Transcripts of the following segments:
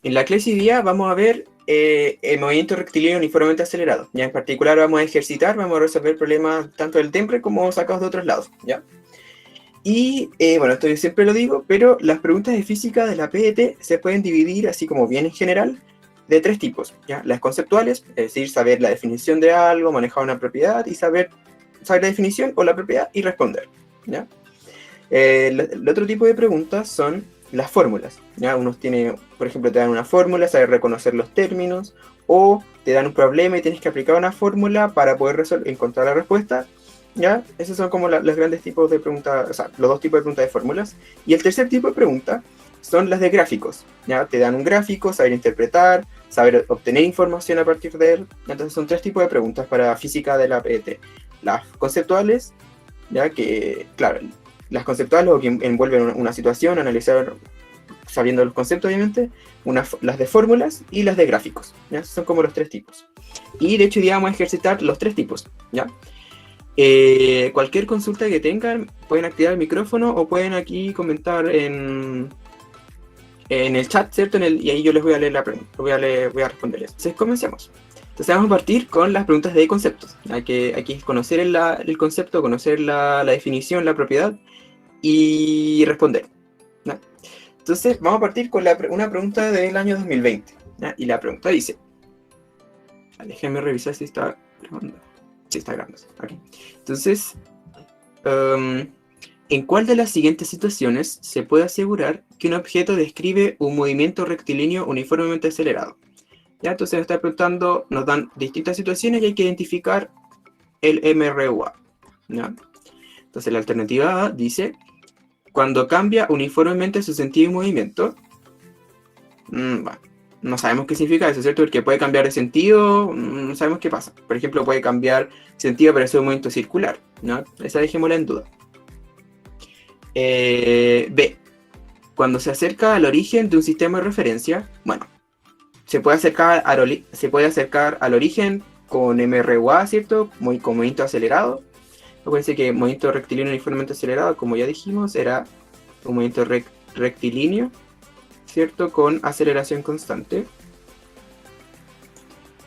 En la clase hoy día vamos a ver el movimiento rectilíneo uniformemente acelerado. Ya en particular vamos a ejercitar, vamos a resolver problemas tanto del temple como sacados de otros lados. ¿Ya? Y bueno, esto yo siempre lo digo, pero las preguntas de física de la PET se pueden dividir, así como bien en general, de tres tipos. ¿Ya? Las conceptuales, es decir, saber la definición de algo, manejar una propiedad y saber la definición o la propiedad y responder. ¿Ya? El otro tipo de preguntas son las fórmulas. ¿Ya? Unos tienen, por ejemplo, te dan una fórmula, saber reconocer los términos, o te dan un problema y tienes que aplicar una fórmula para poder encontrar la respuesta. ¿Ya? Esos son como los grandes tipos de preguntas, o sea, los dos tipos de preguntas de fórmulas. Y el tercer tipo de pregunta son las de gráficos. ¿Ya? Te dan un gráfico, saber interpretar, saber obtener información a partir de él. Entonces son tres tipos de preguntas para física de la PET. Las conceptuales, ya que, claro, las conceptuales lo que envuelven una situación, analizar sabiendo los conceptos, obviamente, las de fórmulas y las de gráficos. ¿Ya? Son como los tres tipos. Y de hecho, hoy día vamos a ejercitar los tres tipos. ¿Ya? Cualquier consulta que tengan, pueden activar el micrófono o pueden aquí comentar en el chat, ¿cierto? Y ahí yo les voy a leer la pregunta, voy a responderles. Entonces, comencemos. Entonces vamos a partir con las preguntas de conceptos. Hay que conocer el concepto, conocer la definición, la propiedad y responder. ¿No? Entonces vamos a partir con una pregunta del año 2020. ¿No? Y la pregunta dice, déjenme revisar si está grabando. Sí, está grabando. Okay. Entonces, ¿en cuál de las siguientes situaciones se puede asegurar que un objeto describe un movimiento rectilíneo uniformemente acelerado? ¿Ya? Entonces nos está preguntando, nos dan distintas situaciones y hay que identificar el MRUA. ¿Ya? Entonces la alternativa A dice, cuando cambia uniformemente su sentido y movimiento. Bueno, no sabemos qué significa eso, ¿cierto? Porque puede cambiar de sentido, no sabemos qué pasa. Por ejemplo, puede cambiar sentido pero es un movimiento circular, ¿no? Esa dejémosla en duda. B. Cuando se acerca al origen de un sistema de referencia, bueno, se puede acercar al origen con MRUA, ¿cierto? Con movimiento acelerado. Acuérdense que movimiento rectilíneo uniformemente acelerado, como ya dijimos, era un movimiento rectilíneo, ¿cierto? Con aceleración constante.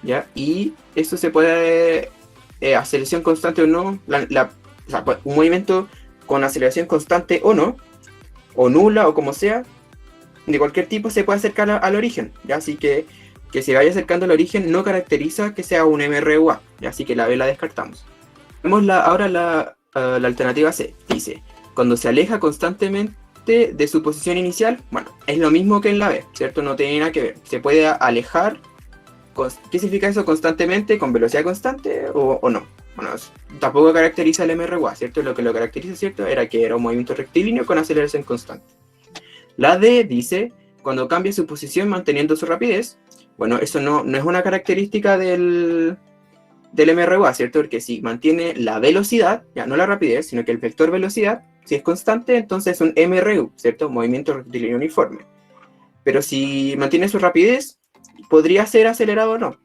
¿Ya? Y esto se puede, aceleración constante o no, o sea, un movimiento con aceleración constante o no, o nula o como sea, de cualquier tipo se puede acercar al origen, ¿ya? Así que se vaya acercando al origen no caracteriza que sea un MRUA, ¿ya? Así que la B la descartamos. Vemos ahora la alternativa C, dice, cuando se aleja constantemente de su posición inicial, bueno, es lo mismo que en la B, ¿cierto? No tiene nada que ver, se puede alejar. ¿Qué significa eso? ¿Constantemente? ¿Con velocidad constante o no? Bueno, tampoco caracteriza el MRUA, ¿cierto? Lo que lo caracteriza, ¿cierto? Era que era un movimiento rectilíneo con aceleración constante. La D dice, cuando cambia su posición manteniendo su rapidez. Bueno, eso no es una característica del MRUA, ¿cierto? Porque si mantiene la velocidad, ya no la rapidez, sino que el vector velocidad, si es constante, entonces es un MRU, ¿cierto? Movimiento rectilíneo uniforme. Pero si mantiene su rapidez, podría ser acelerado o no.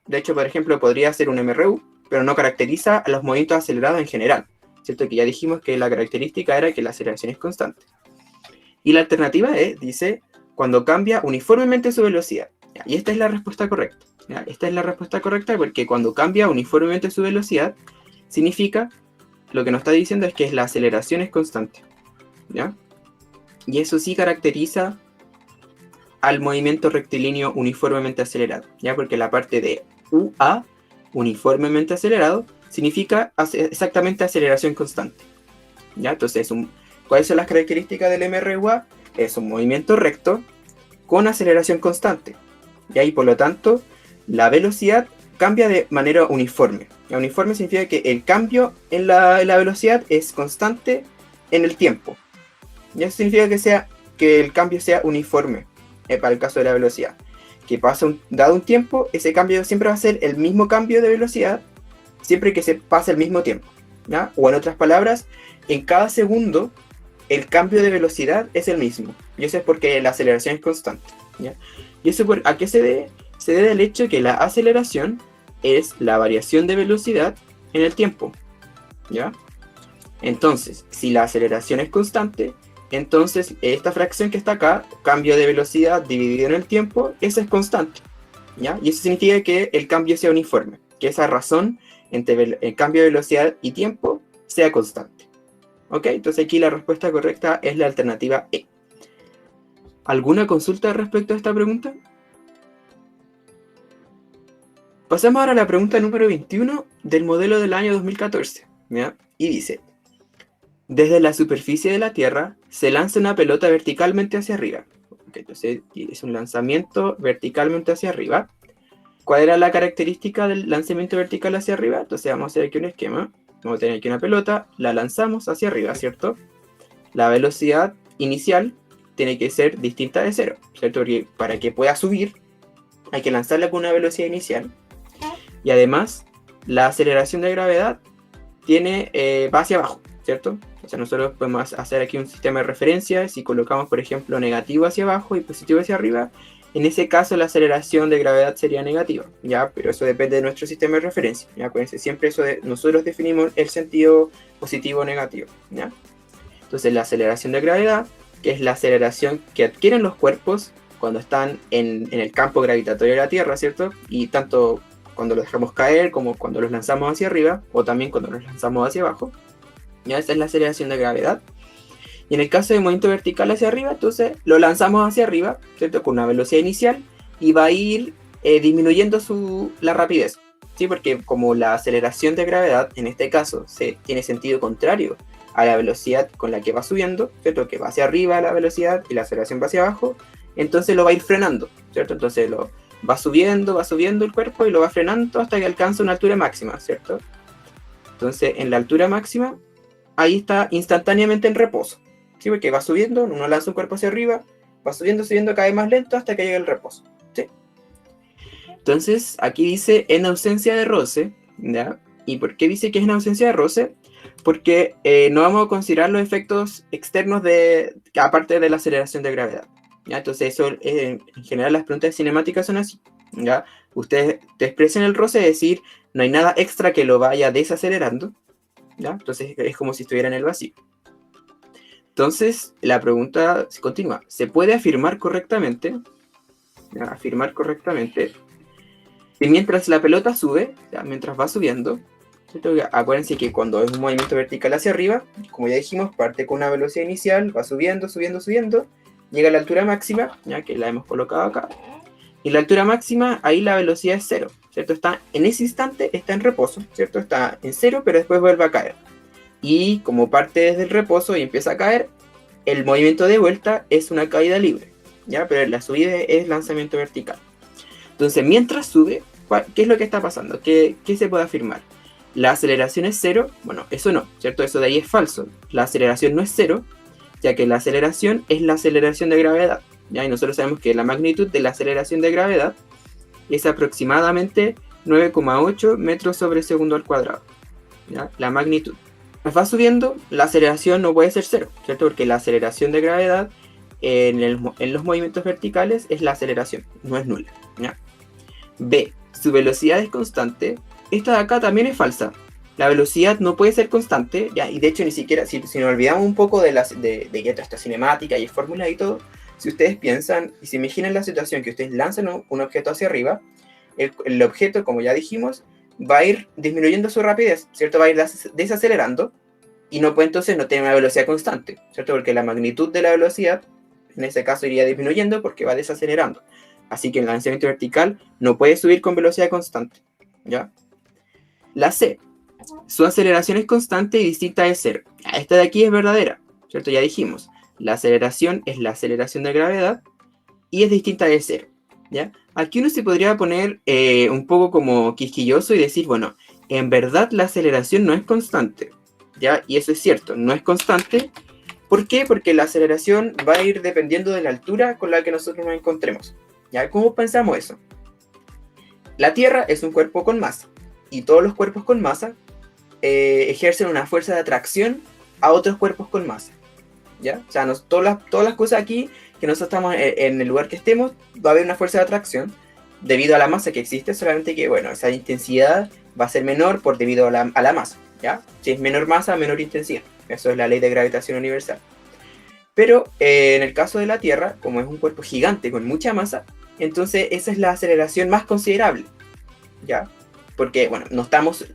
De hecho, por ejemplo, podría ser un MRU, pero no caracteriza a los movimientos acelerados en general, ¿cierto? Que ya dijimos que la característica era que la aceleración es constante. Y la alternativa E dice, cuando cambia uniformemente su velocidad. Y esta es la respuesta correcta. Esta es la respuesta correcta porque cuando cambia uniformemente su velocidad, significa, lo que nos está diciendo es que la aceleración es constante. ¿Ya? Y eso sí caracteriza al movimiento rectilíneo uniformemente acelerado, ¿ya? Porque la parte de UA, uniformemente acelerado, significa exactamente aceleración constante, ¿ya? Entonces, ¿cuáles son las características del MRUA? Es un movimiento recto con aceleración constante, ¿ya? Y por lo tanto, la velocidad cambia de manera uniforme. ¿Ya? Uniforme significa que el cambio en la velocidad es constante en el tiempo. Y eso significa que el cambio sea uniforme. Para el caso de la velocidad, que pasa dado un tiempo, ese cambio siempre va a ser el mismo cambio de velocidad, siempre que se pase el mismo tiempo, ¿ya? O en otras palabras, en cada segundo, el cambio de velocidad es el mismo, y eso es porque la aceleración es constante, ¿ya? ¿Y eso a qué se debe? Se debe al hecho que la aceleración es la variación de velocidad en el tiempo, ¿ya? Entonces, si la aceleración es constante, Entonces, esta fracción que está acá, cambio de velocidad dividido en el tiempo, eso es constante, ¿ya? Y eso significa que el cambio sea uniforme, que esa razón entre el cambio de velocidad y tiempo sea constante. ¿Ok? Entonces aquí la respuesta correcta es la alternativa E. ¿Alguna consulta respecto a esta pregunta? Pasamos ahora a la pregunta número 21 del modelo del año 2014, ¿ya? Y dice: desde la superficie de la Tierra se lanza una pelota verticalmente hacia arriba. Okay, entonces es un lanzamiento verticalmente hacia arriba. ¿Cuál era la característica del lanzamiento vertical hacia arriba? Entonces vamos a hacer aquí un esquema. Vamos a tener aquí una pelota, la lanzamos hacia arriba, ¿cierto? La velocidad inicial tiene que ser distinta de cero, ¿cierto? Porque para que pueda subir hay que lanzarla con una velocidad inicial. Y además, la aceleración de gravedad va hacia abajo, ¿cierto? O sea, nosotros podemos hacer aquí un sistema de referencia. Si colocamos, por ejemplo, negativo hacia abajo y positivo hacia arriba, en ese caso la aceleración de gravedad sería negativa, ¿ya? Pero eso depende de nuestro sistema de referencia, ¿ya? Acuérdense, siempre nosotros definimos el sentido positivo o negativo, ¿ya? Entonces la aceleración de gravedad, que es la aceleración que adquieren los cuerpos cuando están en el campo gravitatorio de la Tierra, ¿cierto? Y tanto cuando los dejamos caer como cuando los lanzamos hacia arriba, o también cuando los lanzamos hacia abajo, ¿ya? Esa es la aceleración de gravedad. Y en el caso de movimiento vertical hacia arriba, entonces lo lanzamos hacia arriba, ¿cierto? Con una velocidad inicial, y va a ir disminuyendo la rapidez, ¿sí? Porque como la aceleración de gravedad, en este caso, tiene sentido contrario a la velocidad con la que va subiendo, ¿cierto? Que va hacia arriba la velocidad y la aceleración va hacia abajo, entonces lo va a ir frenando, ¿cierto? Entonces va subiendo el cuerpo y lo va frenando hasta que alcanza una altura máxima, ¿cierto? Entonces, en la altura máxima, ahí está instantáneamente en reposo, ¿sí? Porque va subiendo, uno lanza un cuerpo hacia arriba, va subiendo cada vez más lento hasta que llega el reposo, ¿sí? Entonces, aquí dice en ausencia de roce, ¿ya? ¿Y por qué dice que es en ausencia de roce? Porque no vamos a considerar los efectos externos aparte de la aceleración de gravedad, ¿ya? Entonces eso, en general las preguntas cinemáticas son así, ¿ya? Ustedes te expresen el roce, es decir, no hay nada extra que lo vaya desacelerando, ¿ya? Entonces es como si estuviera en el vacío. Entonces la pregunta continúa: ¿se puede afirmar correctamente? ¿Ya? Afirmar correctamente que mientras la pelota sube, ¿ya? Mientras va subiendo, ¿cierto? Acuérdense que cuando es un movimiento vertical hacia arriba, como ya dijimos, parte con una velocidad inicial, va subiendo, llega a la altura máxima, ya que la hemos colocado acá, y la altura máxima, ahí la velocidad es cero, ¿cierto? En ese instante está en reposo, ¿cierto? Está en cero, pero después vuelve a caer. Y como parte desde el reposo y empieza a caer, el movimiento de vuelta es una caída libre, ¿ya? Pero la subida es lanzamiento vertical. Entonces, mientras sube, ¿qué es lo que está pasando? ¿Qué se puede afirmar? ¿La aceleración es cero? Bueno, eso no, ¿cierto? Eso de ahí es falso. La aceleración no es cero, ya que la aceleración es la aceleración de gravedad, ¿ya? Y nosotros sabemos que la magnitud de la aceleración de gravedad es aproximadamente 9,8 metros sobre segundo al cuadrado, ¿ya? La magnitud. Va subiendo, la aceleración no puede ser cero, ¿cierto? Porque la aceleración de gravedad en los movimientos verticales es la aceleración, no es nula, ¿ya? B, su velocidad es constante. Esta de acá también es falsa. La velocidad no puede ser constante, ¿ya? Y de hecho ni siquiera, si nos olvidamos un poco de que esta cinemática y fórmulas y todo, si ustedes piensan y se imaginan la situación que ustedes lanzan un objeto hacia arriba, el objeto, como ya dijimos, va a ir disminuyendo su rapidez, ¿cierto? Va a ir desacelerando y no puede entonces no tener una velocidad constante, ¿cierto? Porque la magnitud de la velocidad, en ese caso, iría disminuyendo porque va desacelerando. Así que el lanzamiento vertical no puede subir con velocidad constante, ¿ya? La C, su aceleración es constante y distinta de cero. Esta de aquí es verdadera, ¿cierto? Ya dijimos, la aceleración es la aceleración de gravedad y es distinta de cero, ¿ya? Aquí uno se podría poner un poco como quisquilloso y decir, bueno, en verdad la aceleración no es constante, ¿ya? Y eso es cierto, no es constante. ¿Por qué? Porque la aceleración va a ir dependiendo de la altura con la que nosotros nos encontremos, ¿ya? ¿Cómo pensamos eso? La Tierra es un cuerpo con masa y todos los cuerpos con masa ejercen una fuerza de atracción a otros cuerpos con masa, ¿ya? O sea, todas las cosas aquí que nosotros estamos en el lugar que estemos, va a haber una fuerza de atracción debido a la masa que existe, solamente que, bueno, esa intensidad va a ser menor debido a la masa, ¿ya? Si es menor masa, menor intensidad. Eso es la ley de gravitación universal. Pero en el caso de la Tierra, como es un cuerpo gigante con mucha masa, entonces esa es la aceleración más considerable, ¿ya? Porque, bueno, no estamos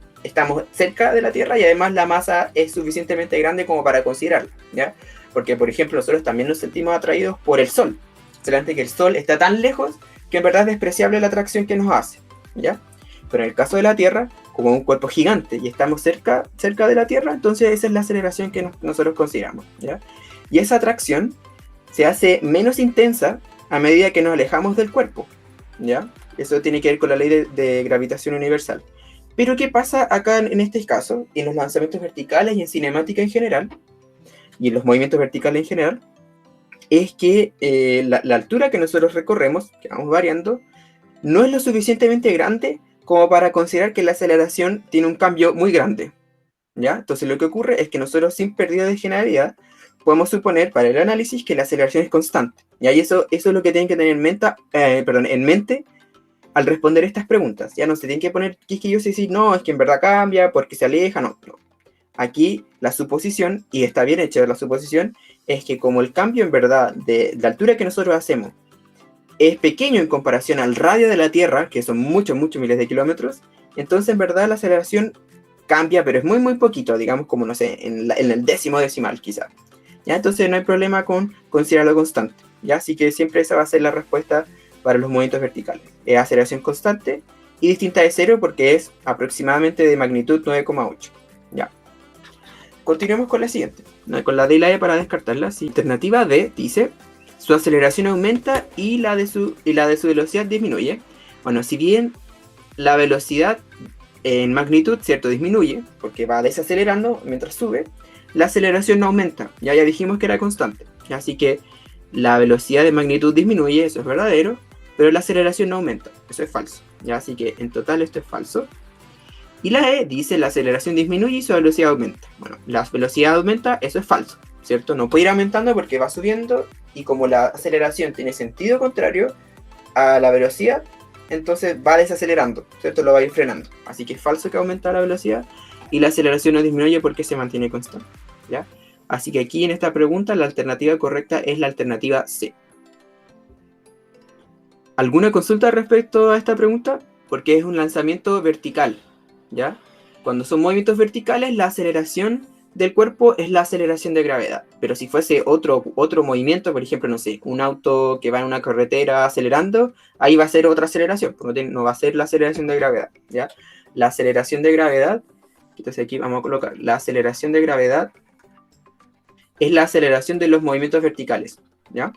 cerca de la Tierra y además la masa es suficientemente grande como para considerarla, ¿ya? Porque, por ejemplo, nosotros también nos sentimos atraídos por el Sol, solamente que el Sol está tan lejos que en verdad es despreciable la atracción que nos hace, ¿ya? Pero en el caso de la Tierra, como un cuerpo gigante y estamos cerca de la Tierra, entonces esa es la aceleración que nosotros consideramos, ¿ya? Y esa atracción se hace menos intensa a medida que nos alejamos del cuerpo, ¿ya? Eso tiene que ver con la ley de gravitación universal. Pero ¿qué pasa acá en este caso, en los lanzamientos verticales y en cinemática en general, y en los movimientos verticales en general? Es que la altura que nosotros recorremos, que vamos variando, no es lo suficientemente grande como para considerar que la aceleración tiene un cambio muy grande, ¿ya? Entonces lo que ocurre es que nosotros, sin pérdida de generalidad, podemos suponer para el análisis que la aceleración es constante. ¿Ya? Y eso es lo que tienen que tener en mente al responder estas preguntas. Ya no se tienen que poner quisquillos y decir, no, es que en verdad cambia, porque se aleja, no. Aquí la suposición, y está bien hecha la suposición, es que como el cambio en verdad de la altura que nosotros hacemos es pequeño en comparación al radio de la Tierra, que son muchos miles de kilómetros, entonces en verdad la aceleración cambia, pero es muy poquito, digamos como, no sé, en el décimo decimal quizá. ¿Ya? Entonces no hay problema con considerarlo constante, ¿ya? Así que siempre esa va a ser la respuesta para los movimientos verticales. Es aceleración constante y distinta de cero porque es aproximadamente de magnitud 9,8. ¿Ya? Continuemos con la siguiente, con la D y la E para descartarla. Sí. Alternativa D dice, su aceleración aumenta y la de su velocidad disminuye. Bueno, si bien la velocidad en magnitud, ¿cierto?, disminuye, porque va desacelerando mientras sube, la aceleración no aumenta. Ya dijimos que era constante. Así que la velocidad de magnitud disminuye, eso es verdadero, pero la aceleración no aumenta. Eso es falso. ¿Ya? Así que en total esto es falso. Y la E dice la aceleración disminuye y su velocidad aumenta. Bueno, la velocidad aumenta, eso es falso, ¿cierto? No puede ir aumentando porque va subiendo y como la aceleración tiene sentido contrario a la velocidad, entonces va desacelerando, ¿cierto? Lo va a ir frenando. Así que es falso que aumenta la velocidad y la aceleración no disminuye porque se mantiene constante, ¿ya? Así que aquí en esta pregunta la alternativa correcta es la alternativa C. ¿Alguna consulta respecto a esta pregunta? Porque es un lanzamiento vertical, ¿ya? Cuando son movimientos verticales, la aceleración del cuerpo es la aceleración de gravedad. Pero si fuese otro movimiento, por ejemplo, no sé, un auto que va en una carretera acelerando, ahí va a ser otra aceleración, porque no va a ser la aceleración de gravedad, ¿ya? La aceleración de gravedad, entonces aquí vamos a colocar, la aceleración de gravedad es la aceleración de los movimientos verticales, ¿ya?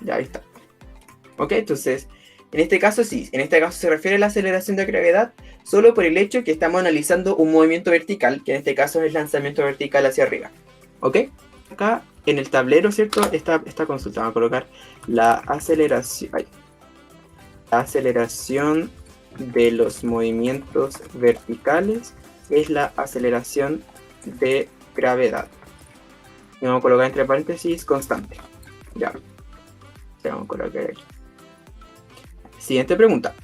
Ya, ahí está. Ok, entonces, en este caso sí, en este caso se refiere a la aceleración de gravedad solo por el hecho que estamos analizando un movimiento vertical, que en este caso es el lanzamiento vertical hacia arriba. ¿Ok? Acá en el tablero, ¿cierto? Esta consulta, vamos a colocar la aceleración. La aceleración de los movimientos verticales es la aceleración de gravedad. Y vamos a colocar entre paréntesis constante. Ya. Vamos a colocar aquí. Siguiente pregunta.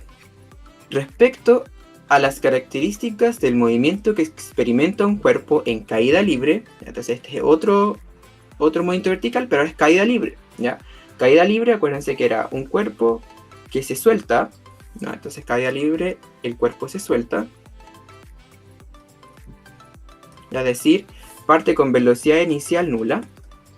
Respecto a las características del movimiento que experimenta un cuerpo en caída libre, entonces este es otro movimiento vertical, pero ahora es caída libre, ¿ya? Caída libre, acuérdense que era un cuerpo que se suelta, ¿no? Entonces caída libre, el cuerpo se suelta, es decir, parte con velocidad inicial nula,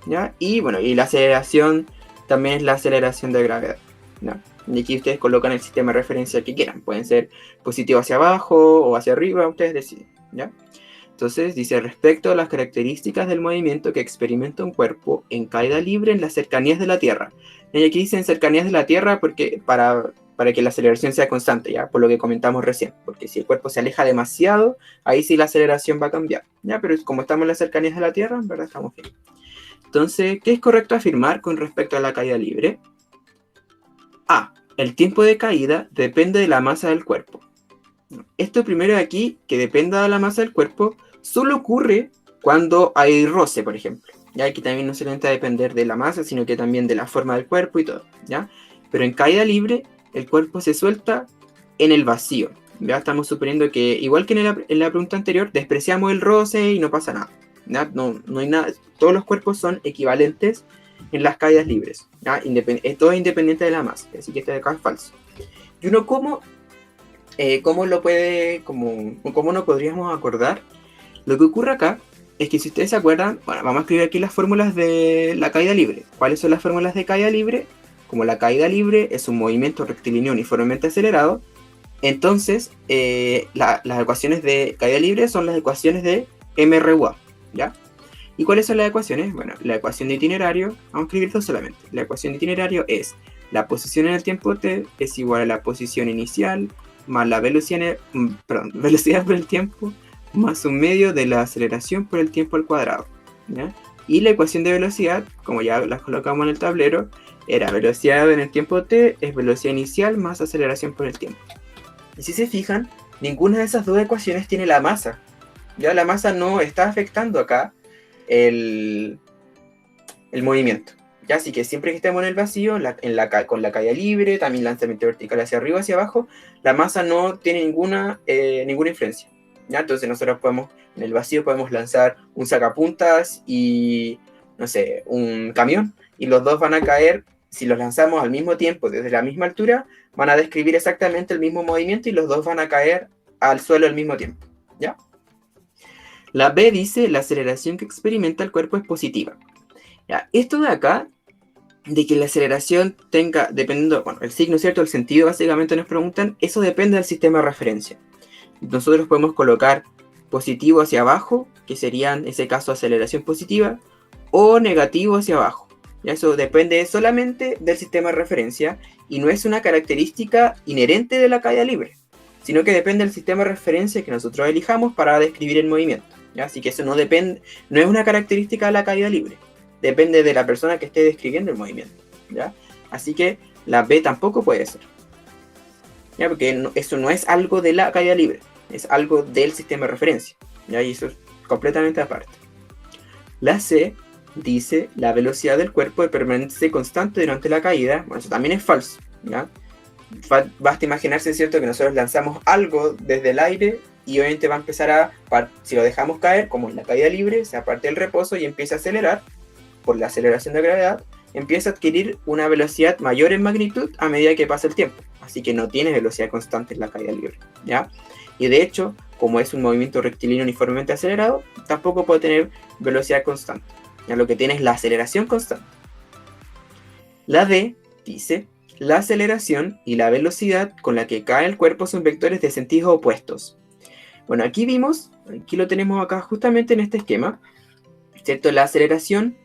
¿ya? Y bueno, y la aceleración también es la aceleración de gravedad, ¿no? Y aquí ustedes colocan el sistema de referencia que quieran. Pueden ser positivo hacia abajo o hacia arriba, ustedes deciden, ¿ya? Entonces dice, respecto a las características del movimiento que experimenta un cuerpo en caída libre en las cercanías de la Tierra. Y aquí dicen cercanías de la Tierra porque para que la aceleración sea constante, ¿ya? Por lo que comentamos recién. Porque si el cuerpo se aleja demasiado, ahí sí la aceleración va a cambiar, ¿ya? Pero como estamos en las cercanías de la Tierra, en verdad estamos bien. Entonces, ¿qué es correcto afirmar con respecto a la caída libre? A. El tiempo de caída depende de la masa del cuerpo. Esto primero de aquí, que dependa de la masa del cuerpo, solo ocurre cuando hay roce, por ejemplo. Ya aquí también no solamente va a depender de la masa, sino que también de la forma del cuerpo y todo, ¿ya? pero en caída libre el cuerpo se suelta en el vacío. Ya estamos suponiendo que, igual que en la pregunta anterior, despreciamos el roce y no pasa nada. ¿Ya? No hay nada. Todos los cuerpos son equivalentes en las caídas libres. ¿Ya? Todo es independiente de la masa. Así que este de acá es falso. Y uno, ¿cómo lo puede, cómo no podríamos acordar? Lo que ocurre acá es que, si ustedes se acuerdan, bueno, vamos a escribir aquí las fórmulas de la caída libre. ¿Cuáles son las fórmulas de caída libre? Como la caída libre es un movimiento rectilíneo uniformemente acelerado, entonces las ecuaciones de caída libre son las ecuaciones de MRUA, ¿ya? ¿Y cuáles son las ecuaciones? Bueno, la ecuación de itinerario, vamos a escribir esto solamente. La ecuación de itinerario es la posición en el tiempo t es igual a la posición inicial más la velocidad por el tiempo más un medio de la aceleración por el tiempo al cuadrado, ¿ya? Y la ecuación de velocidad, como ya las colocamos en el tablero, era velocidad en el tiempo t es velocidad inicial más aceleración por el tiempo. Y si se fijan, ninguna de esas dos ecuaciones tiene la masa. Ya la masa no está afectando acá el movimiento. Ya, así que siempre que estemos en el vacío, con la caída libre, también lanzamiento vertical hacia arriba, hacia abajo, la masa no tiene ninguna influencia. ¿Ya? Entonces nosotros en el vacío podemos lanzar un sacapuntas y, no sé, un camión, y los dos van a caer, si los lanzamos al mismo tiempo, desde la misma altura, van a describir exactamente el mismo movimiento y los dos van a caer al suelo al mismo tiempo. ¿Ya? La B dice, la aceleración que experimenta el cuerpo es positiva. ¿Ya? Esto de acá, de que la aceleración tenga, dependiendo, bueno, el signo, ¿cierto? El sentido, básicamente nos preguntan, eso depende del sistema de referencia. Nosotros podemos colocar positivo hacia abajo, que sería en ese caso aceleración positiva, o negativo hacia abajo. ¿Ya? Eso depende solamente del sistema de referencia y no es una característica inherente de la caída libre, sino que depende del sistema de referencia que nosotros elijamos para describir el movimiento. ¿Ya? Así que eso no es una característica de la caída libre, depende de la persona que esté describiendo el movimiento. ¿Ya? Así que la B tampoco puede ser. ¿Ya? Porque eso no es algo de la caída libre, es algo del sistema de referencia, ¿ya? Y eso es completamente aparte. La C dice, la velocidad del cuerpo permanece constante durante la caída. Bueno, eso también es falso, ¿ya? Basta imaginarse, ¿cierto?, que nosotros lanzamos algo desde el aire y obviamente va a empezar si lo dejamos caer, como en la caída libre, se aparte el reposo y empieza a acelerar por la aceleración de gravedad, empieza a adquirir una velocidad mayor en magnitud a medida que pasa el tiempo. Así que no tiene velocidad constante en la caída libre, ¿ya? Y de hecho, como es un movimiento rectilíneo uniformemente acelerado, tampoco puede tener velocidad constante. Ya lo que tiene es la aceleración constante. La D dice, la aceleración y la velocidad con la que cae el cuerpo son vectores de sentidos opuestos. Bueno, aquí lo tenemos acá justamente en este esquema, ¿cierto? La aceleración,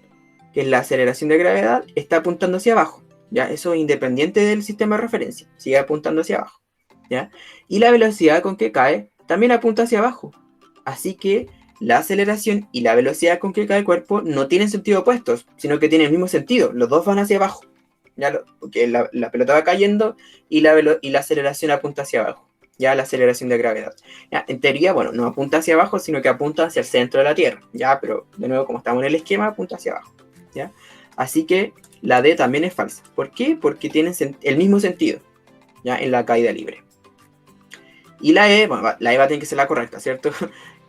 que es la aceleración de gravedad, está apuntando hacia abajo. ¿Ya? Eso es independiente del sistema de referencia, sigue apuntando hacia abajo, ¿ya? Y la velocidad con que cae también apunta hacia abajo. Así que la aceleración y la velocidad con que cae el cuerpo no tienen sentido opuestos, sino que tienen el mismo sentido, los dos van hacia abajo, ¿ya? Porque la pelota va cayendo y la aceleración apunta hacia abajo, ya la aceleración de gravedad. ¿Ya? En teoría, bueno, no apunta hacia abajo, sino que apunta hacia el centro de la Tierra, ¿ya? Pero de nuevo, como estamos en el esquema, apunta hacia abajo, ¿ya? Así que la D también es falsa. ¿Por qué? Porque tienen el mismo sentido, ¿ya? En la caída libre. Y la E, bueno, la E va a tener que ser la correcta, ¿cierto?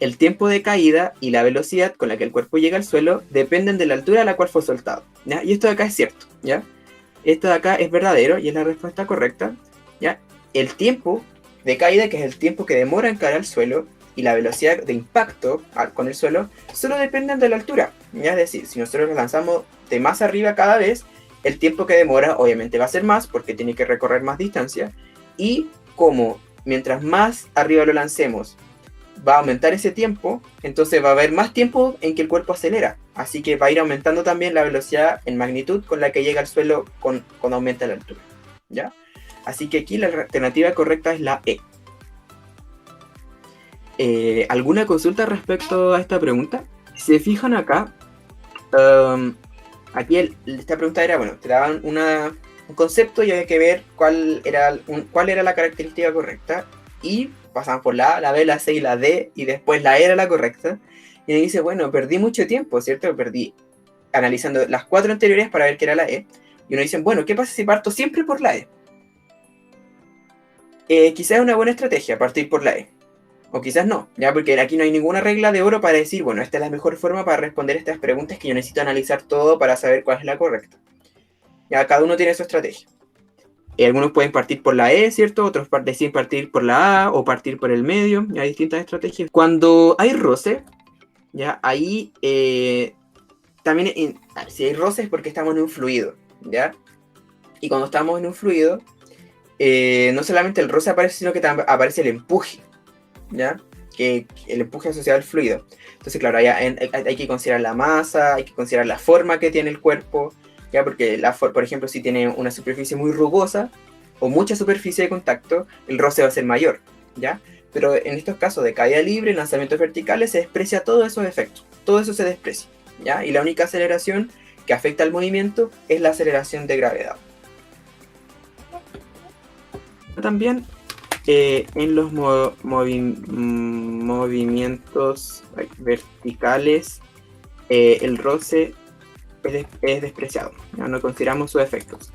El tiempo de caída y la velocidad con la que el cuerpo llega al suelo dependen de la altura a la cual fue soltado, ¿ya? Y esto de acá es cierto, ¿ya? Esto de acá es verdadero y es la respuesta correcta, ¿ya? El tiempo de caída, que es el tiempo que demora en caer al suelo, y la velocidad de impacto con el suelo, solo dependen de la altura, ¿ya? Es decir, si nosotros lo lanzamos de más arriba cada vez, el tiempo que demora obviamente va a ser más, porque tiene que recorrer más distancia, y como mientras más arriba lo lancemos, va a aumentar ese tiempo, entonces va a haber más tiempo en que el cuerpo acelera, así que va a ir aumentando también la velocidad en magnitud con la que llega al suelo cuando aumenta la altura, ¿ya? Así que aquí la alternativa correcta es la E. ¿Alguna consulta respecto a esta pregunta? Si se fijan acá, aquí esta pregunta era, bueno, te daban un concepto y había que ver cuál era la característica correcta, y pasaban por la A, la B, la C y la D, y después la E era la correcta, y me dice, bueno, perdí mucho tiempo, ¿cierto? Perdí analizando las 4 anteriores para ver qué era la E, Y uno dice, bueno, ¿qué pasa si parto siempre por la E? Quizás es una buena estrategia partir por la E. O quizás no, ya, porque aquí no hay ninguna regla de oro para decir, bueno, esta es la mejor forma para responder estas preguntas que yo necesito analizar todo para saber cuál es la correcta. Ya, cada uno tiene su estrategia. Algunos pueden partir por la E, ¿cierto? Otros deciden partir por la A o partir por el medio. Ya hay distintas estrategias. Cuando hay roce, ya, ahí también, si hay roce es porque estamos en un fluido, ¿ya? Y cuando estamos en un fluido, no solamente el roce aparece, sino que aparece el empuje, ¿ya? Que el empuje asociado al fluido. Entonces, claro, hay que considerar la masa, hay que considerar la forma que tiene el cuerpo, ¿ya? Porque, por ejemplo, si tiene una superficie muy rugosa o mucha superficie de contacto, el roce va a ser mayor, ¿ya? Pero en estos casos de caída libre, lanzamientos verticales, se desprecia todos esos efectos. Todo eso se desprecia, ¿ya? Y la única aceleración que afecta al movimiento es la aceleración de gravedad. También en los movimientos verticales, el roce es despreciado. ¿Ya? No consideramos sus efectos.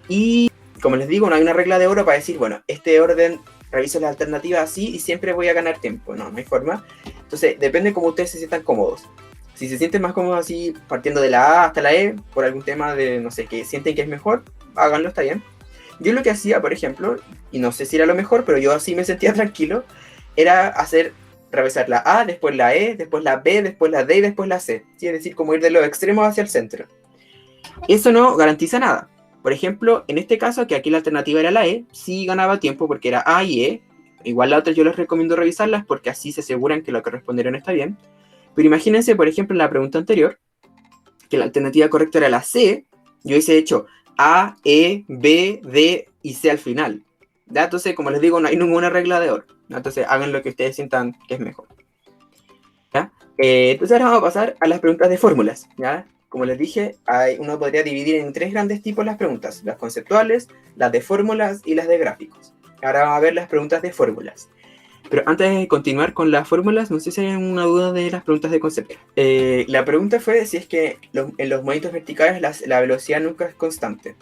Y como les digo, no hay una regla de oro para decir, bueno, este orden reviso las alternativas así y siempre voy a ganar tiempo. No hay forma. Entonces, depende cómo ustedes se sientan cómodos. Si se sienten más cómodos así, partiendo de la A hasta la E, por algún tema de, no sé, que sienten que es mejor, háganlo, está bien. Yo lo que hacía, por ejemplo, y no sé si era lo mejor, pero yo así me sentía tranquilo, era revisar la A, después la E, después la B, después la D y después la C. ¿Sí? Es decir, como ir de los extremos hacia el centro. Eso no garantiza nada. Por ejemplo, en este caso, que aquí la alternativa era la E, sí ganaba tiempo porque era A y E. Igual la otra yo les recomiendo revisarlas porque así se aseguran que lo que respondieron está bien. Pero imagínense, por ejemplo, en la pregunta anterior, que la alternativa correcta era la C, yo hubiese hecho A, E, B, D y C al final. ¿Ya? Entonces, como les digo, no hay ninguna regla de oro. ¿Ya? Entonces, hagan lo que ustedes sientan que es mejor. ¿Ya? Entonces, ahora vamos a pasar a las preguntas de fórmulas. ¿Ya? Como les dije, uno podría dividir en 3 grandes tipos las preguntas. Las conceptuales, las de fórmulas y las de gráficos. Ahora vamos a ver las preguntas de fórmulas. Pero antes de continuar con las fórmulas, no sé si hay alguna duda de las preguntas de concepto. La pregunta fue si es que en los movimientos verticales la velocidad nunca es constante.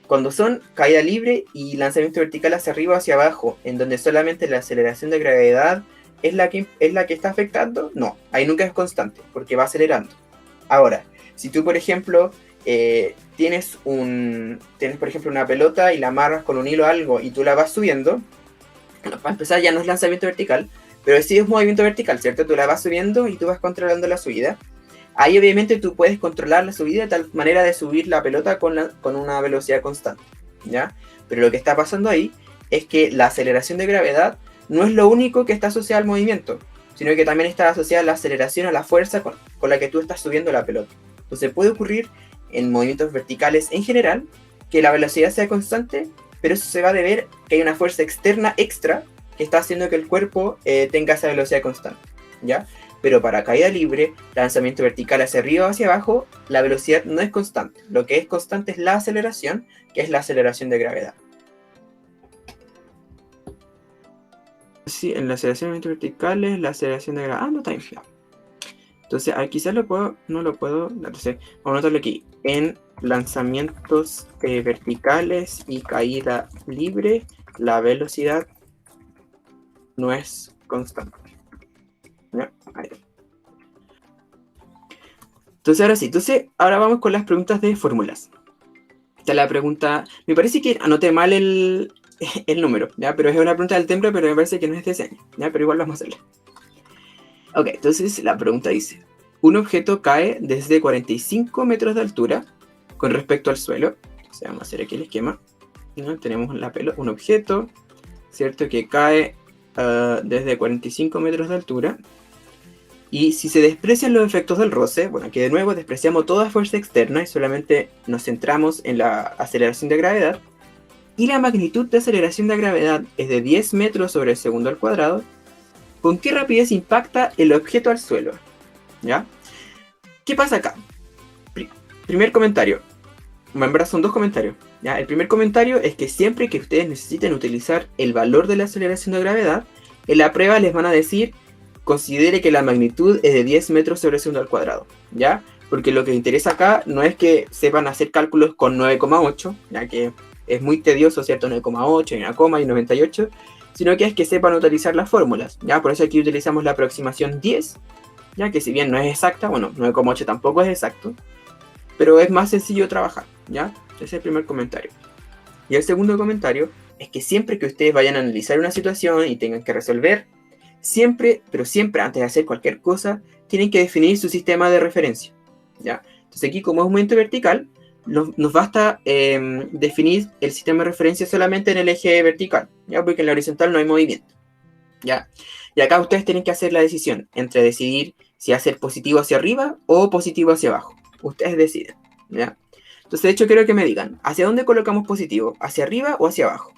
Cuando son caída libre y lanzamiento vertical hacia arriba o hacia abajo, en donde solamente la aceleración de gravedad es la que está afectando, no, ahí nunca es constante, porque va acelerando. Ahora, si tú, por ejemplo, tienes por ejemplo una pelota y la amarras con un hilo o algo y tú la vas subiendo, bueno, para empezar ya no es lanzamiento vertical, pero sí es movimiento vertical, ¿cierto? Tú la vas subiendo y tú vas controlando la subida. Ahí obviamente tú puedes controlar la subida de tal manera de subir la pelota con una velocidad constante, ¿ya? Pero lo que está pasando ahí es que la aceleración de gravedad no es lo único que está asociado al movimiento, sino que también está asociada a la aceleración, a la fuerza con la que tú estás subiendo la pelota. Entonces puede ocurrir en movimientos verticales en general que la velocidad sea constante, pero eso se va a deber que hay una fuerza externa extra que está haciendo que el cuerpo tenga esa velocidad constante, ¿ya? Pero para caída libre, lanzamiento vertical hacia arriba o hacia abajo, la velocidad no es constante. Lo que es constante es la aceleración, que es la aceleración de gravedad. Sí, en la aceleración de movimientos verticales, la aceleración de gravedad... no está inflado. Entonces, quizás no lo puedo... Entonces, vamos a anotarlo aquí. En lanzamientos verticales y caída libre, la velocidad no es constante. ¿Ya? Ahí. Entonces, ahora vamos con las preguntas de fórmulas. Esta es la pregunta... Me parece que anoté mal el número, ¿ya? Pero es una pregunta del temple, pero me parece que no es de ese año, ¿ya? Pero igual vamos a hacerla. Ok, entonces la pregunta dice: un objeto cae desde 45 metros de altura con respecto al suelo. O sea, vamos a hacer aquí el esquema. ¿No? Tenemos un objeto, ¿cierto? Que cae desde 45 metros de altura. Y si se desprecian los efectos del roce, bueno, aquí de nuevo despreciamos toda fuerza externa y solamente nos centramos en la aceleración de gravedad. Y la magnitud de aceleración de gravedad es de 10 metros sobre el segundo al cuadrado. ¿Con qué rapidez impacta el objeto al suelo? ¿Ya? ¿Qué pasa acá? Primer comentario. Bueno, en verdad son 2 comentarios. ¿Ya? El primer comentario es que siempre que ustedes necesiten utilizar el valor de la aceleración de gravedad, en la prueba les van a decir: considere que la magnitud es de 10 metros sobre el segundo al cuadrado. ¿Ya? porque lo que interesa acá no es que sepan hacer cálculos con 9,8, ya que es muy tedioso, ¿cierto? 9,8 y una coma y 98, sino que es que sepan utilizar las fórmulas, ¿ya? Por eso aquí utilizamos la aproximación 10, ya que si bien no es exacta, bueno, 9,8 tampoco es exacto, pero es más sencillo trabajar, ¿ya? Ese es el primer comentario. Y el segundo comentario es que siempre que ustedes vayan a analizar una situación y tengan que resolver, siempre, pero siempre antes de hacer cualquier cosa, tienen que definir su sistema de referencia, ¿ya? Entonces aquí, como es un movimiento vertical, nos basta definir el sistema de referencia solamente en el eje vertical, ¿ya? Porque en la horizontal no hay movimiento, ¿ya? Y acá ustedes tienen que hacer la decisión entre decidir si hacer positivo hacia arriba o positivo hacia abajo. Ustedes deciden, ¿ya? Entonces, de hecho, quiero que me digan, ¿hacia dónde colocamos positivo? ¿Hacia arriba o hacia abajo?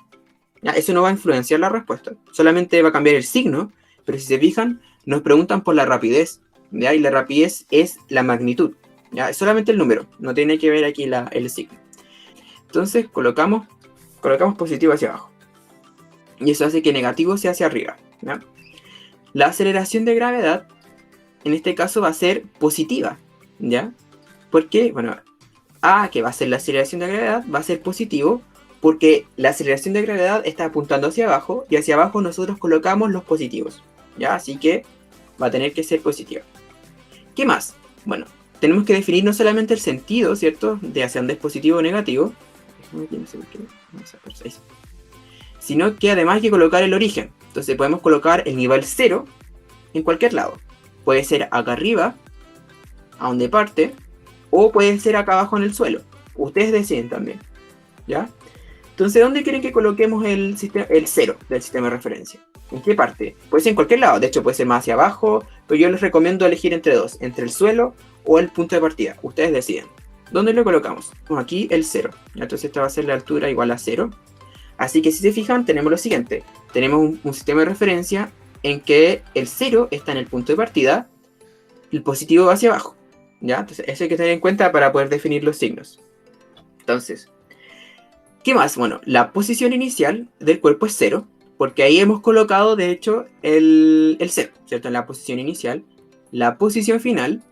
¿Ya? Eso no va a influenciar la respuesta, solamente va a cambiar el signo, pero si se fijan, nos preguntan por la rapidez, ¿ya? Y la rapidez es la magnitud, ¿ya? Es solamente el número, no tiene que ver aquí el signo. Entonces, colocamos positivo hacia abajo. Y eso hace que negativo sea hacia arriba, ¿ya? La aceleración de gravedad, en este caso, va a ser positiva, ¿ya? Porque, bueno, A, que va a ser la aceleración de gravedad, va a ser positivo, porque la aceleración de gravedad está apuntando hacia abajo, y hacia abajo nosotros colocamos los positivos, ¿ya? Así que va a tener que ser positiva. ¿Qué más? Bueno, tenemos que definir no solamente el sentido, ¿cierto? De hacia dónde es positivo o negativo, sino que además hay que colocar el origen. Entonces podemos colocar el nivel 0 en cualquier lado. Puede ser acá arriba, a donde parte, o puede ser acá abajo en el suelo. Ustedes deciden también, ¿ya? Entonces, ¿dónde quieren que coloquemos el 0 del sistema de referencia? ¿En qué parte? Puede ser en cualquier lado, de hecho puede ser más hacia abajo, pero yo les recomiendo elegir entre dos, entre el suelo o el punto de partida. Ustedes deciden. ¿Dónde lo colocamos? Bueno, aquí el 0. Entonces esta va a ser la altura igual a 0. Así que si se fijan, tenemos lo siguiente. Tenemos un sistema de referencia en que el 0 está en el punto de partida, el positivo va hacia abajo, ¿ya? Entonces eso hay que tener en cuenta para poder definir los signos. Entonces, ¿qué más? Bueno, la posición inicial del cuerpo es 0, porque ahí hemos colocado, de hecho, el 0, ¿cierto? En la posición inicial. La posición final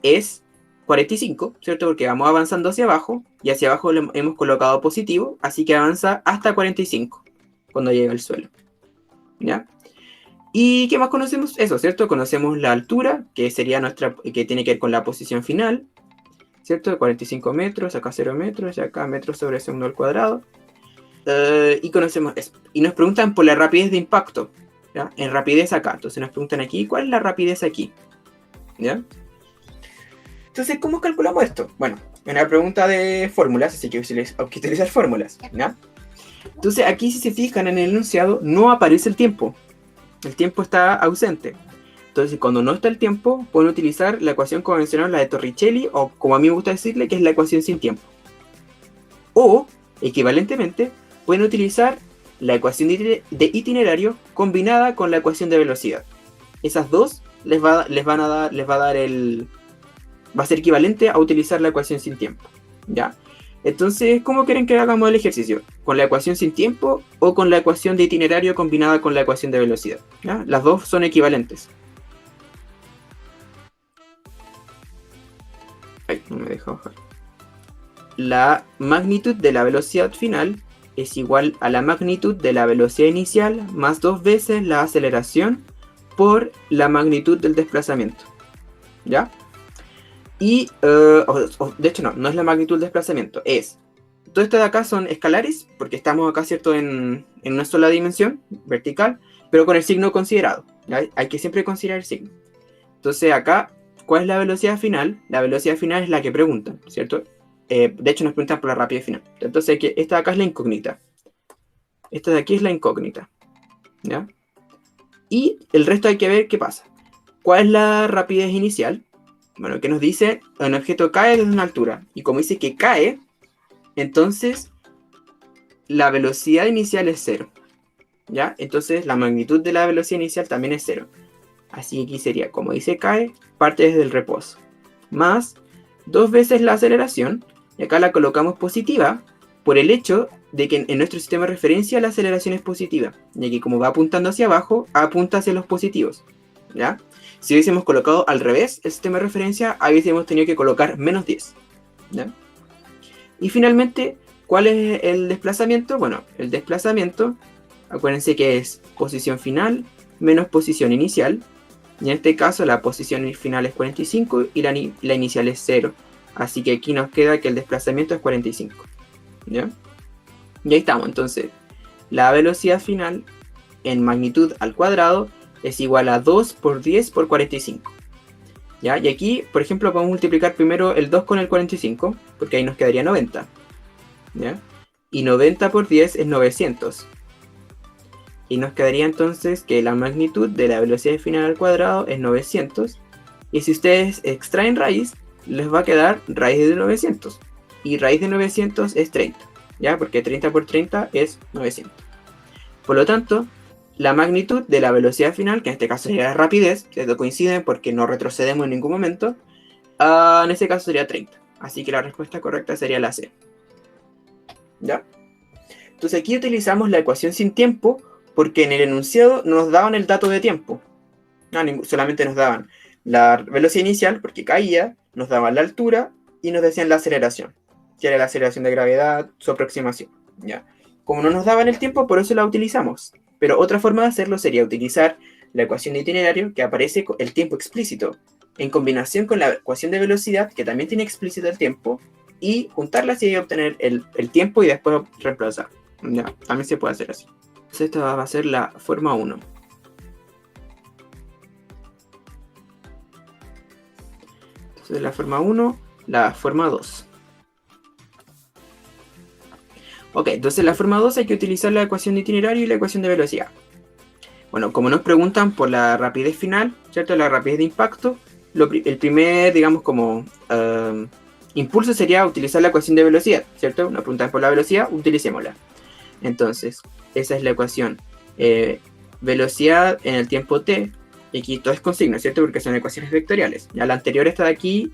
es 45, ¿cierto? Porque vamos avanzando hacia abajo, y hacia abajo le hemos colocado positivo, así que avanza hasta 45, cuando llega al suelo, ¿ya? ¿Y qué más conocemos? Eso, ¿cierto? Conocemos la altura, que sería que tiene que ver con la posición final, ¿cierto? 45 metros, acá 0 metros, y acá metros sobre segundo al cuadrado. Y conocemos eso. Y nos preguntan por la rapidez de impacto, ¿ya? En rapidez acá. Entonces nos preguntan aquí, ¿cuál es la rapidez aquí? ¿Ya? Entonces, ¿cómo calculamos esto? Bueno, una pregunta de fórmulas, así que hay que utilizar fórmulas, ¿ya? Entonces, aquí si se fijan en el enunciado, no aparece el tiempo. El tiempo está ausente. Entonces, cuando no está el tiempo, pueden utilizar la ecuación convencional, la de Torricelli, o como a mí me gusta decirle, que es la ecuación sin tiempo. O, equivalentemente, pueden utilizar la ecuación de itinerario combinada con la ecuación de velocidad. Esas dos va a ser equivalente a utilizar la ecuación sin tiempo, ¿ya? Entonces, ¿cómo quieren que hagamos el ejercicio? ¿Con la ecuación sin tiempo o con la ecuación de itinerario combinada con la ecuación de velocidad? ¿Ya? Las dos son equivalentes. Ay, no me deja bajar. La magnitud de la velocidad final es igual a la magnitud de la velocidad inicial más 2 veces la aceleración por la magnitud del desplazamiento, ¿ya? Y, de hecho no es la magnitud del desplazamiento, es... Todo esto de acá son escalares, porque estamos acá, ¿cierto?, en una sola dimensión, vertical, pero con el signo considerado, ¿ya? Hay que siempre considerar el signo. Entonces acá, ¿cuál es la velocidad final? La velocidad final es la que preguntan, ¿cierto? De hecho nos preguntan por la rapidez final. Entonces esta de acá es la incógnita. Esta de aquí es la incógnita, ¿ya? Y el resto hay que ver qué pasa. ¿Cuál es la rapidez inicial? Bueno, que nos dice, un objeto cae desde una altura, y como dice que cae, entonces la velocidad inicial es 0, ¿ya? Entonces la magnitud de la velocidad inicial también es 0. Así que aquí sería, como dice cae, parte desde el reposo, más 2 veces la aceleración, y acá la colocamos positiva, por el hecho de que en nuestro sistema de referencia la aceleración es positiva, y aquí como va apuntando hacia abajo, apunta hacia los positivos. ¿ya? Si hubiésemos colocado al revés el sistema de referencia, ahí hubiésemos tenido que colocar menos 10, ¿ya? Y finalmente, ¿cuál es el desplazamiento? Bueno, el desplazamiento, acuérdense que es posición final menos posición inicial. Y en este caso la posición final es 45 y la inicial es 0. Así que aquí nos queda que el desplazamiento es 45. ¿Ya? Y ahí estamos. Entonces, la velocidad final en magnitud al cuadrado es igual a 2 por 10 por 45. ¿Ya? Y aquí, por ejemplo, podemos multiplicar primero el 2 con el 45, porque ahí nos quedaría 90. ¿Ya? Y 90 por 10 es 900. Y nos quedaría entonces que la magnitud de la velocidad final al cuadrado es 900. Y si ustedes extraen raíz, les va a quedar raíz de 900. Y raíz de 900 es 30. ¿Ya? Porque 30 por 30 es 900. Por lo tanto, la magnitud de la velocidad final, que en este caso sería la rapidez, que coinciden porque no retrocedemos en ningún momento, en este caso sería 30. Así que la respuesta correcta sería la C. ¿Ya? Entonces aquí utilizamos la ecuación sin tiempo porque en el enunciado no nos daban el dato de tiempo. No, solamente nos daban la velocidad inicial porque caía, nos daban la altura y nos decían la aceleración, que era la aceleración de gravedad, su aproximación. ¿Ya? Como no nos daban el tiempo, por eso la utilizamos. Pero otra forma de hacerlo sería utilizar la ecuación de itinerario, que aparece el tiempo explícito, en combinación con la ecuación de velocidad, que también tiene explícito el tiempo, y juntarlas y obtener el tiempo y después reemplazar. ¿Ya? También se puede hacer así. Entonces esta va a ser la forma 1. Entonces la forma 1, la forma 2. Ok, entonces la forma 2 hay que utilizar la ecuación de itinerario y la ecuación de velocidad. Bueno, como nos preguntan por la rapidez final, ¿cierto? La rapidez de impacto, el primer, digamos, como impulso sería utilizar la ecuación de velocidad, ¿cierto? Nos preguntan por la velocidad, utilicémosla. Entonces, esa es la ecuación. Velocidad en el tiempo t, y aquí todo es con signo, ¿cierto? Porque son ecuaciones vectoriales. Ya la anterior está de aquí,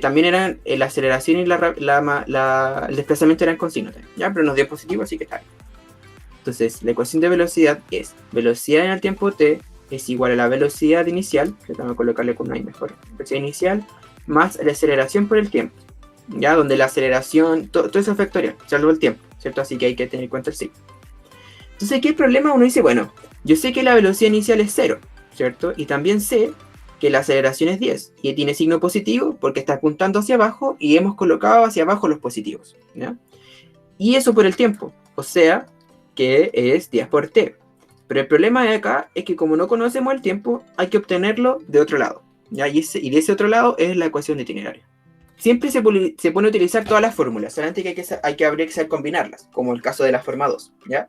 también eran la aceleración y el desplazamiento eran con signo, ¿ya? Pero nos dio positivo, así que está bien. Entonces, la ecuación de velocidad es velocidad en el tiempo t es igual a la velocidad inicial, que tengo que colocarle con una I mejor, velocidad inicial, más la aceleración por el tiempo, ¿ya? Donde la aceleración, todo eso es vectorial, salvo el tiempo, ¿cierto? Así que hay que tener en cuenta el signo. Entonces, ¿qué problema? Uno dice, bueno, yo sé que la velocidad inicial es 0, ¿cierto? Y también sé que la aceleración es 10, y tiene signo positivo porque está apuntando hacia abajo y hemos colocado hacia abajo los positivos, ¿ya? Y eso por el tiempo, o sea, que es 10 por t. Pero el problema de acá es que como no conocemos el tiempo, hay que obtenerlo de otro lado, ¿ya? Y de ese otro lado es la ecuación de itinerario. Siempre se pone a utilizar todas las fórmulas, solamente que habría que saber combinarlas, como el caso de la forma 2, ¿ya?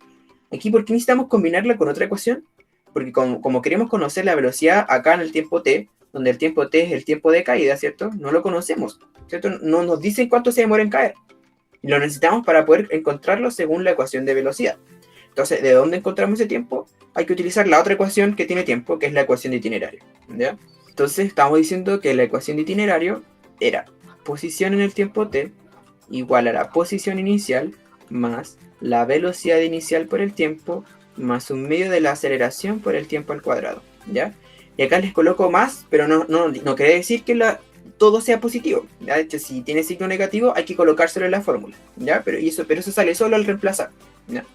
Aquí, ¿por qué necesitamos combinarla con otra ecuación? Porque como queremos conocer la velocidad acá en el tiempo t, donde el tiempo t es el tiempo de caída, ¿cierto? No lo conocemos, ¿cierto? No nos dicen cuánto se demora en caer. Y lo necesitamos para poder encontrarlo según la ecuación de velocidad. Entonces, ¿de dónde encontramos ese tiempo? Hay que utilizar la otra ecuación que tiene tiempo, que es la ecuación de itinerario, ¿ya? Entonces, estamos diciendo que la ecuación de itinerario era posición en el tiempo t igual a la posición inicial más la velocidad inicial por el tiempo más un medio de la aceleración por el tiempo al cuadrado, ¿ya? Y acá les coloco más, pero no quiere decir que todo sea positivo, ¿ya? De hecho, si tiene signo negativo hay que colocárselo en la fórmula, ¿ya? Pero eso sale solo al reemplazar, ¿ya?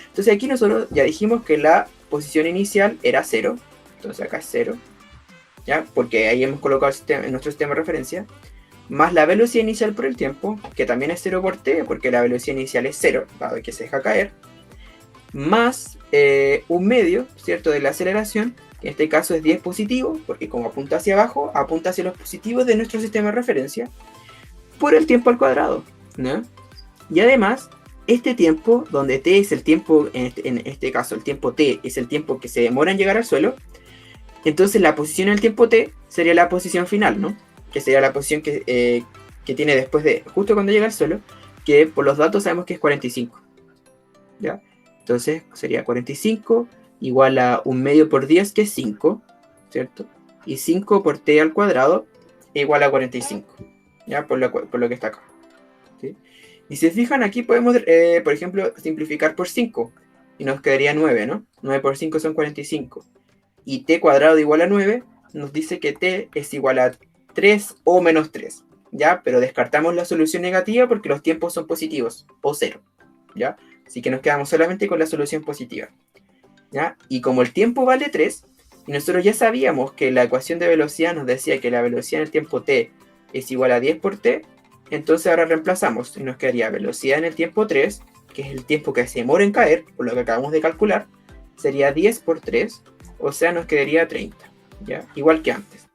Entonces aquí nosotros ya dijimos que la posición inicial era 0, entonces acá es 0, ¿ya? Porque ahí hemos colocado en nuestro sistema de referencia, más la velocidad inicial por el tiempo, que también es 0 por t, porque la velocidad inicial es 0, dado que se deja caer, más un medio, ¿cierto?, de la aceleración, que en este caso es 10 positivo, porque como apunta hacia abajo, apunta hacia los positivos de nuestro sistema de referencia, por el tiempo al cuadrado, ¿no? Y además, este tiempo, donde t es el tiempo, en este caso el tiempo t es el tiempo que se demora en llegar al suelo, entonces la posición en el tiempo t sería la posición final, ¿no? Que sería la posición que tiene después de, justo cuando llega al suelo, que por los datos sabemos que es 45, ¿ya? Entonces sería 45 igual a un medio por 10, que es 5, ¿cierto? Y 5 por t al cuadrado igual a 45, ¿ya? Por lo que está acá, ¿sí? Y si se fijan aquí podemos, por ejemplo, simplificar por 5 y nos quedaría 9, ¿no? 9 por 5 son 45. y t cuadrado igual a 9, nos dice que t es igual a 3 o menos 3, ¿ya? Pero descartamos la solución negativa porque los tiempos son positivos, o 0, ¿ya? Así que nos quedamos solamente con la solución positiva, ¿ya? Y como el tiempo vale 3, y nosotros ya sabíamos que la ecuación de velocidad nos decía que la velocidad en el tiempo t es igual a 10 por t, entonces ahora reemplazamos y nos quedaría velocidad en el tiempo 3, que es el tiempo que se demora en caer, por lo que acabamos de calcular, sería 10 por 3, o sea, nos quedaría 30, ¿ya? Igual que antes.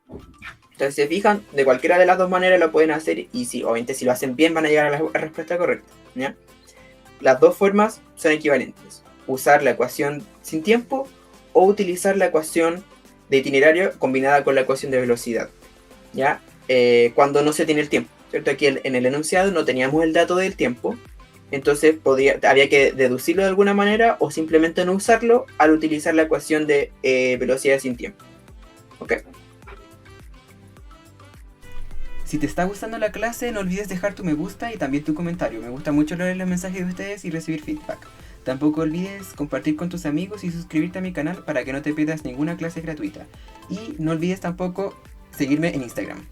Entonces, si se fijan, de cualquiera de las dos maneras lo pueden hacer, y si, obviamente si lo hacen bien van a llegar a la respuesta correcta, ¿ya? Las dos formas son equivalentes. Usar la ecuación sin tiempo o utilizar la ecuación de itinerario combinada con la ecuación de velocidad, ¿ya? Cuando no se tiene el tiempo, ¿cierto? Aquí en el enunciado no teníamos el dato del tiempo, entonces había que deducirlo de alguna manera o simplemente no usarlo al utilizar la ecuación de velocidad sin tiempo. ¿Ok? Si te está gustando la clase, no olvides dejar tu me gusta y también tu comentario. Me gusta mucho leer los mensajes de ustedes y recibir feedback. Tampoco olvides compartir con tus amigos y suscribirte a mi canal para que no te pierdas ninguna clase gratuita. Y no olvides tampoco seguirme en Instagram.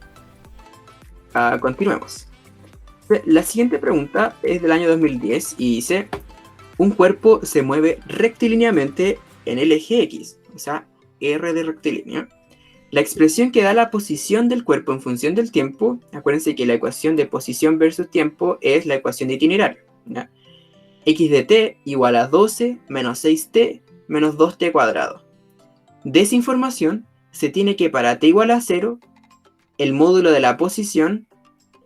Continuemos. La siguiente pregunta es del año 2010 y dice: un cuerpo se mueve rectilíneamente en el eje X, o sea, R de rectilíneo. La expresión que da la posición del cuerpo en función del tiempo, acuérdense que la ecuación de posición versus tiempo es la ecuación de itinerario, ¿ya? X de t igual a 12 menos 6t menos 2t cuadrado. De esa información se tiene que para t igual a 0, el módulo de la posición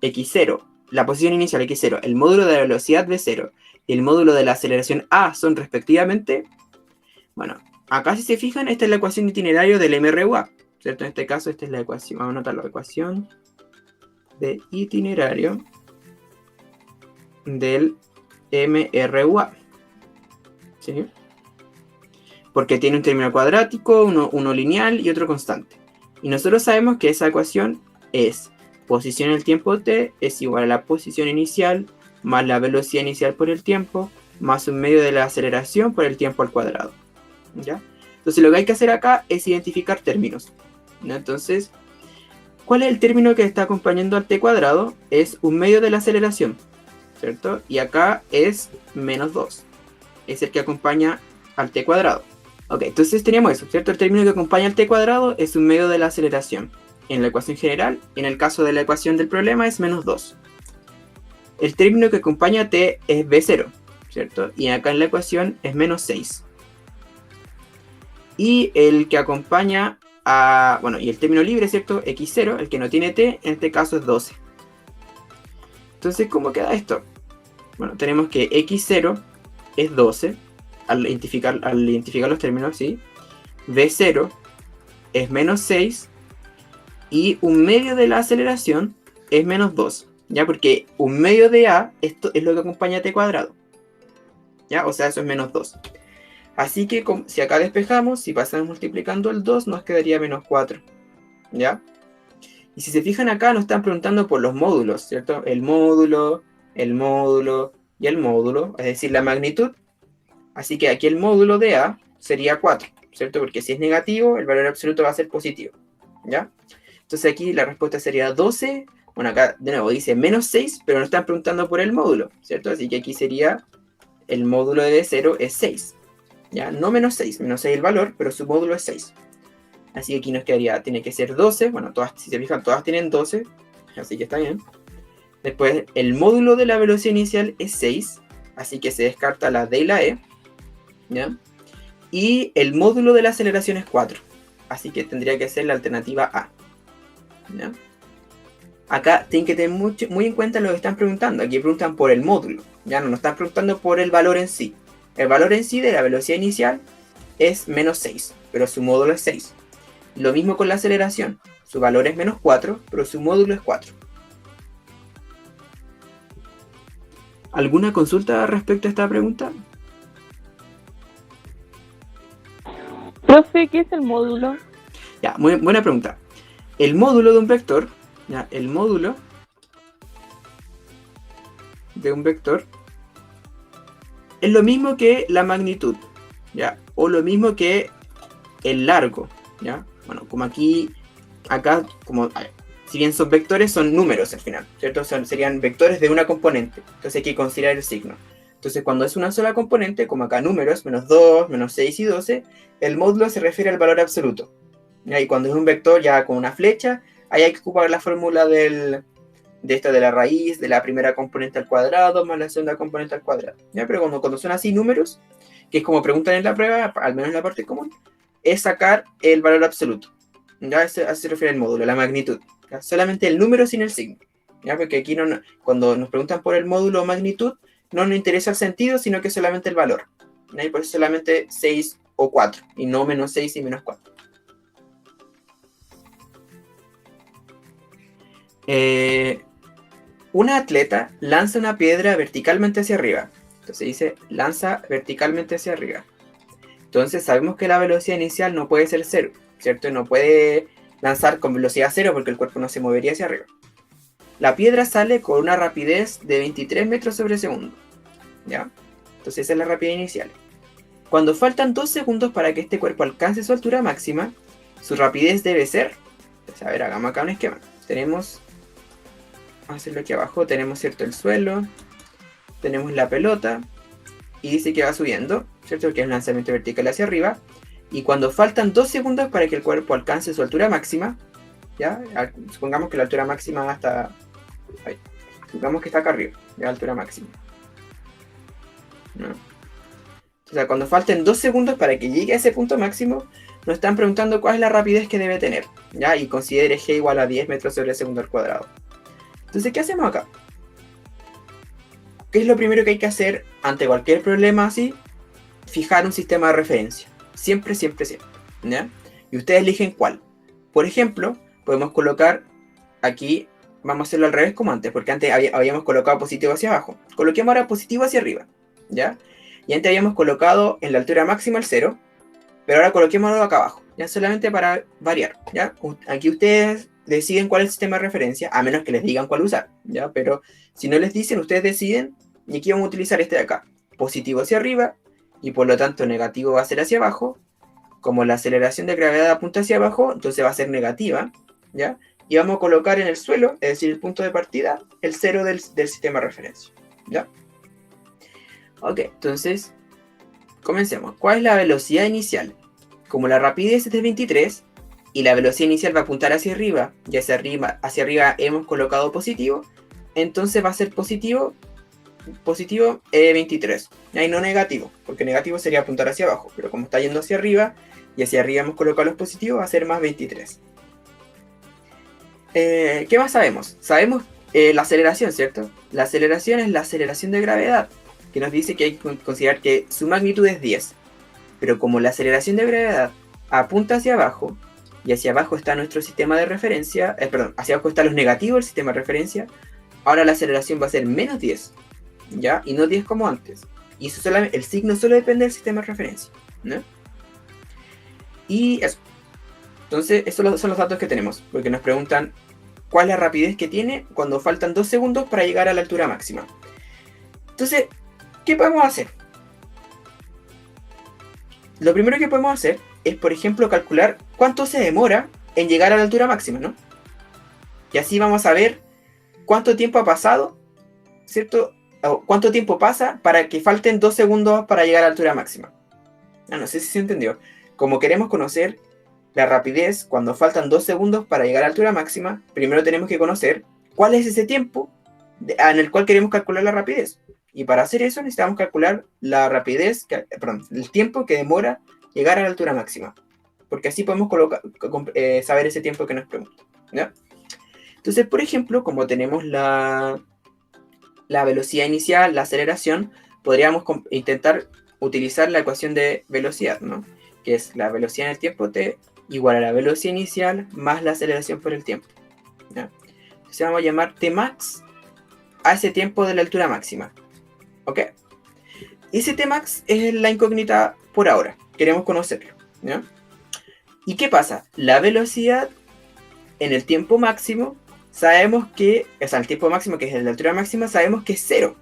x0, la posición inicial x0, el módulo de la velocidad v0 y el módulo de la aceleración a son respectivamente, bueno, acá si se fijan, esta es la ecuación de itinerario del MRUA, ¿cierto? En este caso, esta es la ecuación, vamos a anotar la ecuación de itinerario del MRUA, ¿sí? Porque tiene un término cuadrático, uno lineal y otro constante. Y nosotros sabemos que esa ecuación es posición en el tiempo t es igual a la posición inicial más la velocidad inicial por el tiempo más un medio de la aceleración por el tiempo al cuadrado, ¿ya? Entonces lo que hay que hacer acá es identificar términos, ¿no? Entonces, ¿cuál es el término que está acompañando al t cuadrado? Es un medio de la aceleración, ¿cierto? Y acá es menos 2. Es el que acompaña al t cuadrado. Ok, entonces teníamos eso, ¿cierto? El término que acompaña al t cuadrado es un medio de la aceleración en la ecuación general. En el caso de la ecuación del problema es menos 2. El término que acompaña a t es v0, ¿cierto? Y acá en la ecuación es menos 6. Y el que acompaña a... bueno, y el término libre, ¿cierto? x0, el que no tiene t, en este caso es 12. Entonces, ¿cómo queda esto? Bueno, tenemos que x0 es 12, al identificar los términos, ¿sí? v0 es menos 6, y un medio de la aceleración es menos 2, ¿ya? Porque un medio de a, esto es lo que acompaña a t cuadrado, ¿ya? O sea, eso es menos 2. Así que si acá despejamos, si pasamos multiplicando el 2, nos quedaría menos 4, ¿ya? Y si se fijan acá, nos están preguntando por los módulos, ¿cierto? El módulo y el módulo, es decir, la magnitud. Así que aquí el módulo de a sería 4, ¿cierto? Porque si es negativo, el valor absoluto va a ser positivo, ¿ya? Entonces aquí la respuesta sería 12. Bueno, acá de nuevo dice menos 6, pero nos están preguntando por el módulo, ¿cierto? Así que aquí sería el módulo de 0 es 6, ¿ya? No menos 6 el valor, pero su módulo es 6. Así que aquí nos quedaría, tiene que ser 12. Bueno, todas, si se fijan, todas tienen 12, así que está bien. Después, el módulo de la velocidad inicial es 6, así que se descarta la D y la E, ¿ya? Y el módulo de la aceleración es 4, así que tendría que ser la alternativa A, ¿ya? Acá tienen que tener muy en cuenta lo que están preguntando. Aquí preguntan por el módulo, ya no nos están preguntando por el valor en sí. El valor en sí de la velocidad inicial es menos 6, pero su módulo es 6. Lo mismo con la aceleración. Su valor es menos 4, pero su módulo es 4. ¿Alguna consulta respecto a esta pregunta? Profe, ¿qué es el módulo? Ya, muy buena pregunta. El módulo de un vector, ya, el módulo de un vector es lo mismo que la magnitud, ya, o lo mismo que el largo, ¿ya? Bueno, como acá, como, a ver, si bien son vectores, son números al final, ¿cierto? Serían vectores de una componente, entonces hay que considerar el signo. Entonces, cuando es una sola componente, como acá números, menos 2, menos 6 y 12, el módulo se refiere al valor absoluto. ¿Ya? Y cuando es un vector ya con una flecha, ahí hay que ocupar la fórmula de la raíz de la primera componente al cuadrado más la segunda componente al cuadrado. ¿Ya? Pero cuando son así números, que es como preguntan en la prueba, al menos en la parte común, es sacar el valor absoluto. ¿Ya? Así se refiere al módulo, la magnitud. ¿Ya? Solamente el número sin el signo. ¿Ya? Porque aquí cuando nos preguntan por el módulo o magnitud, no nos interesa el sentido, sino que solamente el valor. ¿Ya? Y por eso solamente 6 o 4, y no menos 6 y menos 4. Una atleta lanza una piedra verticalmente hacia arriba. Entonces dice, lanza verticalmente hacia arriba. Entonces sabemos que la velocidad inicial no puede ser 0, ¿cierto? No puede lanzar con velocidad 0 porque el cuerpo no se movería hacia arriba. La piedra sale con una rapidez de 23 metros sobre segundo, ¿ya? Entonces esa es la rapidez inicial. Cuando faltan 2 segundos para que este cuerpo alcance su altura máxima, su rapidez debe ser... Pues, a ver, hagamos acá un esquema. Vamos a hacerlo aquí abajo. Tenemos, ¿cierto?, el suelo. Tenemos la pelota. Y dice que va subiendo, ¿cierto? Que es un lanzamiento vertical hacia arriba. Y cuando faltan 2 segundos para que el cuerpo alcance su altura máxima, ¿ya? Supongamos que la altura máxima está... ahí. Supongamos que está acá arriba, la altura máxima. ¿No? O sea, cuando falten 2 segundos para que llegue a ese punto máximo, nos están preguntando cuál es la rapidez que debe tener, ¿ya? Y considere g igual a 10 metros sobre segundo al cuadrado. Entonces, ¿qué hacemos acá? ¿Qué es lo primero que hay que hacer ante cualquier problema así? Fijar un sistema de referencia. Siempre, siempre, siempre, ¿ya? Y ustedes eligen cuál. Por ejemplo, podemos colocar aquí, vamos a hacerlo al revés como antes, porque antes habíamos colocado positivo hacia abajo. Coloquemos ahora positivo hacia arriba, ¿ya? Y antes habíamos colocado en la altura máxima el 0, pero ahora coloquémoslo acá abajo, ya solamente para variar, ¿ya? Aquí ustedes deciden cuál es el sistema de referencia, a menos que les digan cuál usar, ¿ya? Pero si no les dicen, ustedes deciden, y aquí vamos a utilizar este de acá, positivo hacia arriba, y por lo tanto negativo va a ser hacia abajo. Como la aceleración de gravedad apunta hacia abajo, entonces va a ser negativa, ¿ya? Y vamos a colocar en el suelo, es decir, el punto de partida, el 0 del sistema de referencia, ¿ya? Ok, entonces, comencemos. ¿Cuál es la velocidad inicial? Como la rapidez es de 23, y la velocidad inicial va a apuntar hacia arriba, y hacia arriba hemos colocado positivo, entonces va a ser positivo 23, y no negativo, porque negativo sería apuntar hacia abajo, pero como está yendo hacia arriba, y hacia arriba hemos colocado los positivos, va a ser más 23. ¿Qué más sabemos? Sabemos la aceleración, ¿cierto? La aceleración es la aceleración de gravedad, que nos dice que hay que considerar que su magnitud es 10. Pero como la aceleración de gravedad apunta hacia abajo, y hacia abajo está nuestro sistema de referencia, hacia abajo están los negativos del sistema de referencia, ahora la aceleración va a ser menos 10, ¿ya? Y no 10 como antes. Y eso el signo solo depende del sistema de referencia, ¿no? Y eso. Entonces, esos son los datos que tenemos, porque nos preguntan cuál es la rapidez que tiene cuando faltan 2 segundos para llegar a la altura máxima. Entonces, ¿qué podemos hacer? Lo primero que podemos hacer es, por ejemplo, calcular cuánto se demora en llegar a la altura máxima, ¿no? Y así vamos a ver cuánto tiempo ha pasado, ¿cierto? O cuánto tiempo pasa para que falten 2 segundos para llegar a la altura máxima. No sé si se entendió. Como queremos conocer la rapidez cuando faltan 2 segundos para llegar a la altura máxima, primero tenemos que conocer cuál es ese tiempo en el cual queremos calcular la rapidez. Y para hacer eso necesitamos calcular la rapidez, el tiempo que demora llegar a la altura máxima. Porque así podemos saber ese tiempo que nos pregunta, ¿ya? Entonces, por ejemplo, como tenemos la velocidad inicial, la aceleración, podríamos intentar utilizar la ecuación de velocidad, ¿no? Que es la velocidad en el tiempo t igual a la velocidad inicial más la aceleración por el tiempo, ¿ya? Entonces vamos a llamar Tmax a ese tiempo de la altura máxima, ¿ok? Ese Tmax es la incógnita por ahora, queremos conocerlo, ¿ya? ¿Y qué pasa? La velocidad en el tiempo máximo, sabemos que, o sea, el tiempo máximo que es la altura máxima, sabemos que es 0,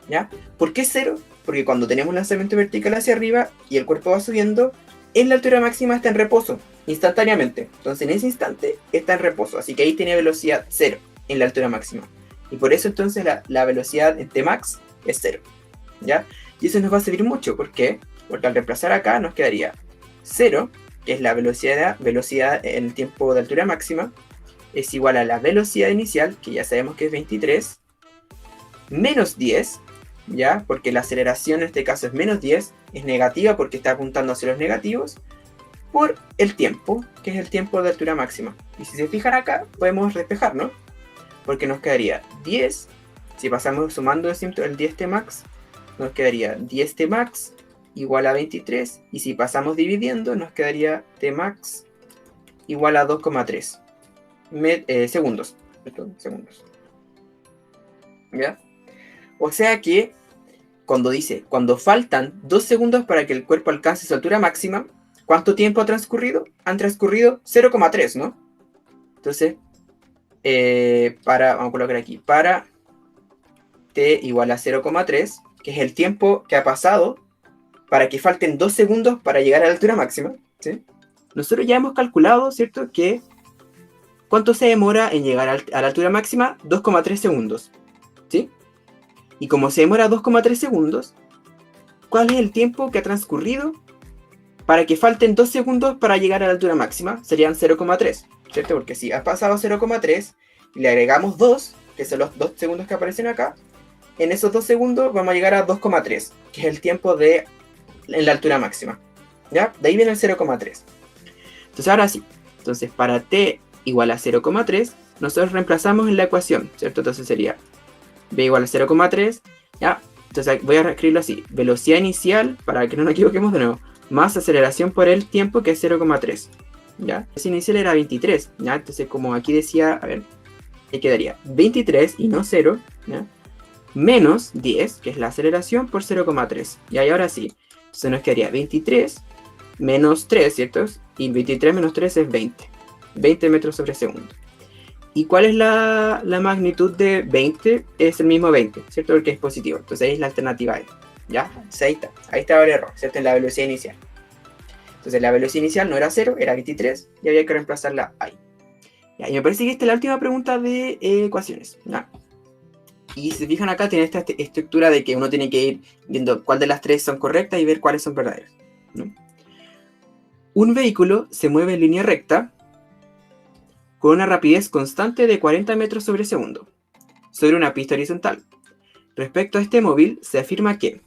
¿ya? ¿Por qué 0? Porque cuando tenemos un lanzamiento vertical hacia arriba y el cuerpo va subiendo, en la altura máxima está en reposo, instantáneamente. Entonces en ese instante está en reposo, así que ahí tiene velocidad 0 en la altura máxima. Y por eso entonces la velocidad en Tmax es 0, ¿ya? Y eso nos va a servir mucho, ¿por qué? Porque al reemplazar acá nos quedaría 0, que es la velocidad en el tiempo de altura máxima, es igual a la velocidad inicial, que ya sabemos que es 23, menos 10, ¿ya? Porque la aceleración en este caso es menos 10, es negativa porque está apuntando hacia los negativos, por el tiempo, que es el tiempo de altura máxima. Y si se fijan acá, podemos despejar, ¿no? Porque nos quedaría 10, si pasamos sumando el 10 Tmax, nos quedaría 10 Tmax igual a 23, y si pasamos dividiendo, nos quedaría Tmax igual a 2,3 segundos. Segundos. ¿Ya? O sea que, cuando faltan 2 segundos para que el cuerpo alcance su altura máxima, ¿cuánto tiempo ha transcurrido? Han transcurrido 0,3, ¿no? Entonces, vamos a colocar aquí, para t igual a 0,3, que es el tiempo que ha pasado para que falten 2 segundos para llegar a la altura máxima, ¿sí? Nosotros ya hemos calculado, ¿cierto?, que ¿cuánto se demora en llegar a la altura máxima? 2,3 segundos, ¿sí? Y como se demora 2,3 segundos, ¿cuál es el tiempo que ha transcurrido para que falten 2 segundos para llegar a la altura máxima? Serían 0,3, ¿cierto? Porque si ha pasado 0,3 y le agregamos 2, que son los 2 segundos que aparecen acá, en esos 2 segundos vamos a llegar a 2,3, que es el tiempo en la altura máxima, ¿ya? De ahí viene el 0,3. Entonces ahora sí, entonces para t igual a 0,3, nosotros reemplazamos en la ecuación, ¿cierto? Entonces sería b igual a 0,3, ¿ya? Entonces voy a escribirlo así, velocidad inicial, para que no nos equivoquemos de nuevo, más aceleración por el tiempo, que es 0,3, ¿ya? La velocidad inicial era 23, ¿ya? Entonces como aquí decía, a ver, ahí quedaría 23 y no 0, ¿ya? Menos 10, que es la aceleración, por 0,3, ¿ya? Y ahora sí, entonces nos quedaría 23 menos 3, ¿cierto? Y 23 menos 3 es 20 metros sobre segundo. ¿Y cuál es la magnitud de 20? Es el mismo 20, ¿cierto? Porque es positivo. Entonces ahí es la alternativa E, ¿ya? Entonces ahí está el error, ¿cierto? En la velocidad inicial. Entonces la velocidad inicial no era 0, era 23, y había que reemplazarla ahí. ¿Ya? Y me parece que esta es la última pregunta de ecuaciones, ¿ya? Y si se fijan acá, tiene esta estructura de que uno tiene que ir viendo cuál de las tres son correctas y ver cuáles son verdaderas, ¿no? Un vehículo se mueve en línea recta con una rapidez constante de 40 metros sobre segundo sobre una pista horizontal. Respecto a este móvil, se afirma que,